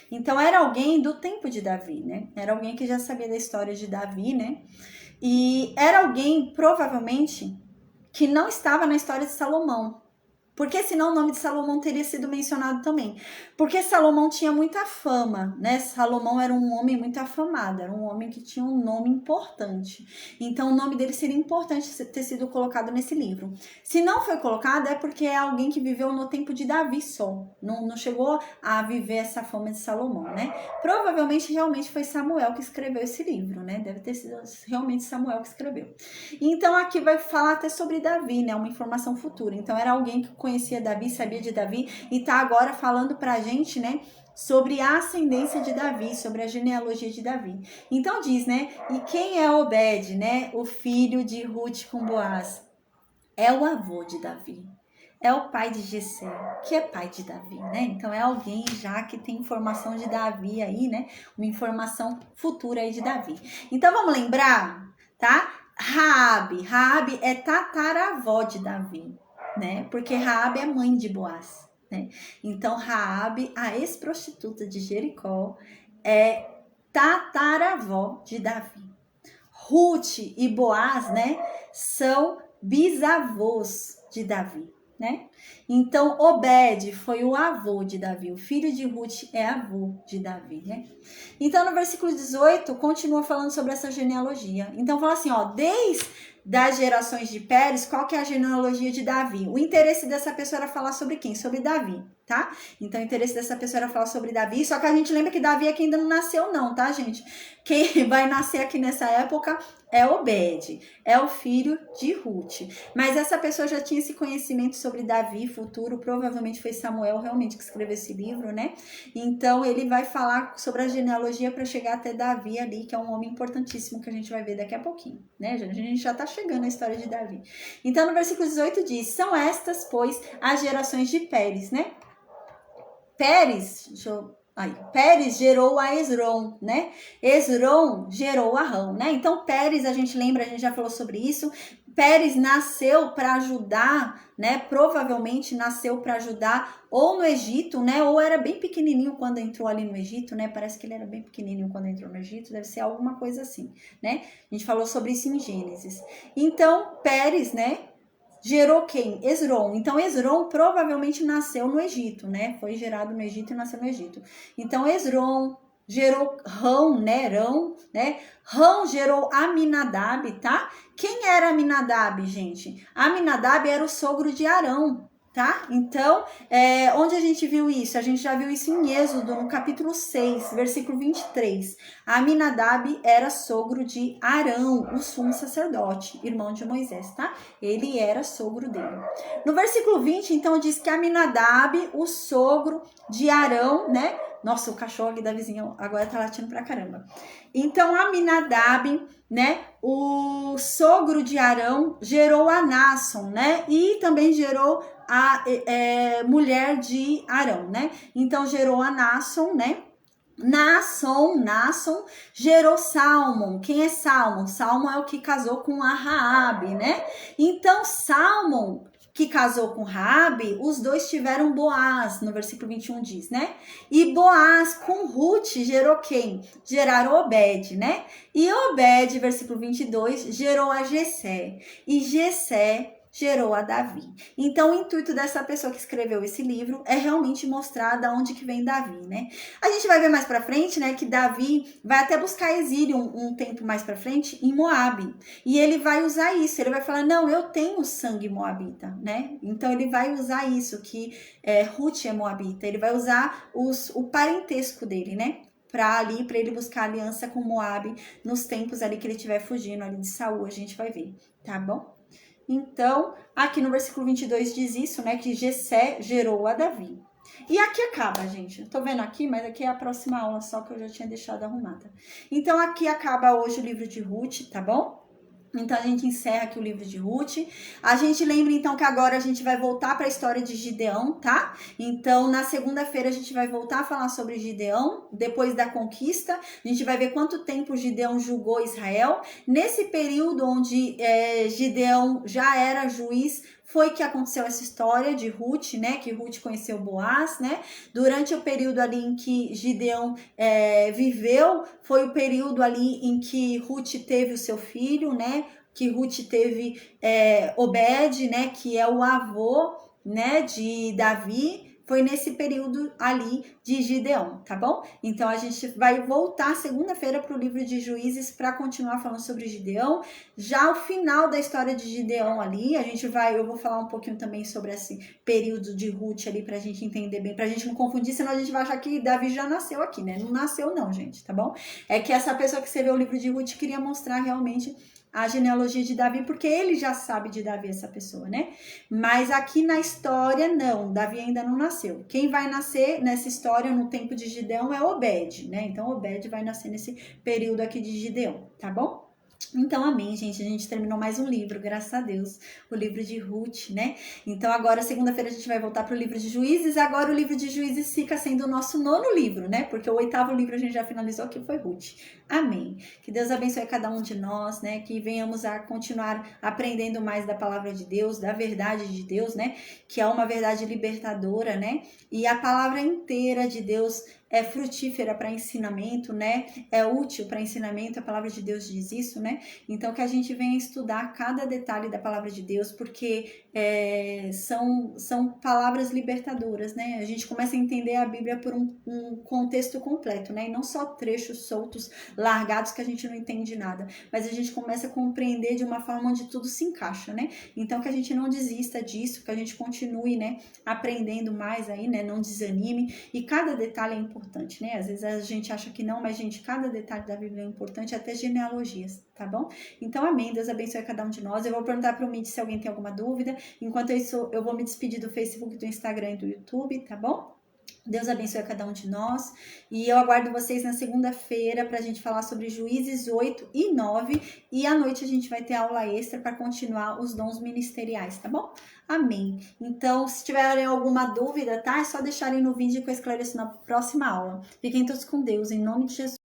Então era alguém do tempo de Davi, né? Era alguém que já sabia da história de Davi, né? E era alguém, provavelmente, que não estava na história de Salomão. Porque senão o nome de Salomão teria sido mencionado também. Porque Salomão tinha muita fama, né? Salomão era um homem muito afamado, era um homem que tinha um nome importante. Então o nome dele seria importante ter sido colocado nesse livro. Se não foi colocado, é porque é alguém que viveu no tempo de Davi só. Não chegou a viver essa fama de Salomão, né? Provavelmente, realmente foi Samuel que escreveu esse livro, né? Deve ter sido realmente Samuel que escreveu. Então aqui vai falar até sobre Davi, né? Uma informação futura. Então era alguém que conhecia Davi, sabia de Davi e tá agora falando pra gente, né, sobre a ascendência de Davi, sobre a genealogia de Davi. Então diz, né, e quem é Obed, né, o filho de Ruth com Boaz? É o avô de Davi. É o pai de Jessé, que é pai de Davi, né? Então é alguém já que tem informação de Davi aí, né? Uma informação futura aí de Davi. Então vamos lembrar, tá? Raabe é tataravó de Davi, né? Porque Raabe é mãe de Boaz, né? Então Raabe, a ex-prostituta de Jericó, é tataravó de Davi. Ruth e Boaz, né, são bisavôs de Davi, né? Então Obed foi o avô de Davi, o filho de Ruth é avô de Davi, né? Então no versículo 18 continua falando sobre essa genealogia. Então fala assim, ó, desde das gerações de Pérez, qual que é a genealogia de Davi? O interesse dessa pessoa era falar sobre quem? Sobre Davi, tá? Então o interesse dessa pessoa era falar sobre Davi, só que a gente lembra que Davi aqui ainda não nasceu não, tá, gente? Quem vai nascer aqui nessa época é Obed, é o filho de Ruth. Mas essa pessoa já tinha esse conhecimento sobre Davi futuro, provavelmente foi Samuel realmente que escreveu esse livro, né? Então ele vai falar sobre a genealogia para chegar até Davi ali, que é um homem importantíssimo que a gente vai ver daqui a pouquinho, né? A gente já tá chegando na história de Davi. Então no versículo 18 diz, são estas, pois, as gerações de Pérez, né? Pérez gerou a Esrom, né? Esrom gerou Arão, né? Então Pérez, a gente lembra, a gente já falou sobre isso. Pérez nasceu para ajudar, né? Provavelmente nasceu para ajudar ou no Egito, né? Ou era bem pequenininho quando entrou ali no Egito, né? Parece que ele era bem pequenininho quando entrou no Egito, deve ser alguma coisa assim, né? A gente falou sobre isso em Gênesis. Então Pérez, né, gerou quem? Esrom. Então, Esrom provavelmente nasceu no Egito, né? Foi gerado no Egito e nasceu no Egito. Então, Esrom gerou Rão, né? Rão gerou Aminadab, tá? Quem era Aminadab, gente? Aminadab era o sogro de Arão, tá? Então, onde a gente viu isso? A gente já viu isso em Êxodo, no capítulo 6, versículo 23. Aminadab era sogro de Arão, o sumo sacerdote, irmão de Moisés, tá? Ele era sogro dele. No versículo 20, então, diz que Aminadab, o sogro de Arão, né? Nossa, o cachorro aqui da vizinha agora tá latindo pra caramba. Então, Aminadab, né, o sogro de Arão, gerou a Naasson, né? E também gerou a mulher de Arão, né? Então, gerou a Naasson, né? Naasson gerou Salmon. Quem é Salmon? Salmon é o que casou com a Raabe, né? Então, Salmon, que casou com Raabe, os dois tiveram Boaz, no versículo 21 diz, né? E Boaz com Ruth gerou quem? Geraram Obed, né? E Obed, versículo 22, gerou a Jessé. E Jessé gerou a Davi. Então, o intuito dessa pessoa que escreveu esse livro é realmente mostrar de onde que vem Davi, né? A gente vai ver mais pra frente, né, que Davi vai até buscar exílio um tempo mais pra frente em Moabe. E ele vai usar isso, ele vai falar, não, eu tenho sangue moabita, né? Então, ele vai usar isso, que Ruth é moabita, ele vai usar o parentesco dele, né? para ele buscar aliança com Moabe nos tempos ali que ele estiver fugindo ali de Saul, a gente vai ver, tá bom? Então, aqui no versículo 22 diz isso, né, que Jessé gerou a Davi. E aqui acaba, gente. Tô vendo aqui, mas aqui é a próxima aula só que eu já tinha deixado arrumada. Então, aqui acaba hoje o livro de Ruth, tá bom? Então, a gente encerra aqui o livro de Ruth. A gente lembra, então, que agora a gente vai voltar para a história de Gideão, tá? Então, na segunda-feira, a gente vai voltar a falar sobre Gideão, depois da conquista. A gente vai ver quanto tempo Gideão julgou Israel. Nesse período onde Gideão já era juiz, foi que aconteceu essa história de Ruth, né? Que Ruth conheceu Boaz, né? Durante o período ali em que Gideão viveu, foi o período ali em que Ruth teve o seu filho, né? Que Ruth teve Obed, né? Que é o avô, né? De Davi. Foi nesse período ali de Gideão, tá bom? Então a gente vai voltar segunda-feira para o livro de Juízes para continuar falando sobre Gideão. Já o final da história de Gideão ali, eu vou falar um pouquinho também sobre esse período de Ruth ali pra gente entender bem, pra gente não confundir, senão a gente vai achar que Davi já nasceu aqui, né? Não nasceu não, gente, tá bom? É que essa pessoa que escreveu o livro de Ruth queria mostrar realmente a genealogia de Davi, porque ele já sabe de Davi, essa pessoa, né? Mas aqui na história, não, Davi ainda não nasceu. Quem vai nascer nessa história no tempo de Gideão é Obed, né? Então Obed vai nascer nesse período aqui de Gideão, tá bom? Então, amém, gente. A gente terminou mais um livro, graças a Deus. O livro de Ruth, né? Então, agora, segunda-feira, a gente vai voltar para o livro de Juízes. Agora, o livro de Juízes fica sendo o nosso 9º livro, né? Porque o 8º livro a gente já finalizou, que foi Ruth. Amém. Que Deus abençoe cada um de nós, né? Que venhamos a continuar aprendendo mais da palavra de Deus, da verdade de Deus, né? Que é uma verdade libertadora, né? E a palavra inteira de Deus é frutífera para ensinamento, né? É útil para ensinamento, a palavra de Deus diz isso, né? Então, que a gente venha estudar cada detalhe da palavra de Deus, porque são palavras libertadoras, né? A gente começa a entender a Bíblia por um contexto completo, né? E não só trechos soltos, largados, que a gente não entende nada, mas a gente começa a compreender de uma forma onde tudo se encaixa, né? Então, que a gente não desista disso, que a gente continue, né, aprendendo mais aí, né? Não desanime, e cada detalhe é importante, né? Às vezes a gente acha que não, mas, gente, cada detalhe da Bíblia é importante, até genealogias, tá bom? Então, amém. Deus abençoe cada um de nós. Eu vou perguntar para o Mid se alguém tem alguma dúvida. Enquanto isso, eu vou me despedir do Facebook, do Instagram e do YouTube, tá bom? Deus abençoe a cada um de nós. E eu aguardo vocês na segunda-feira para a gente falar sobre Juízes 8 e 9. E à noite a gente vai ter aula extra para continuar os dons ministeriais, tá bom? Amém. Então, se tiverem alguma dúvida, tá? É só deixarem no vídeo que eu esclareço na próxima aula. Fiquem todos com Deus, em nome de Jesus.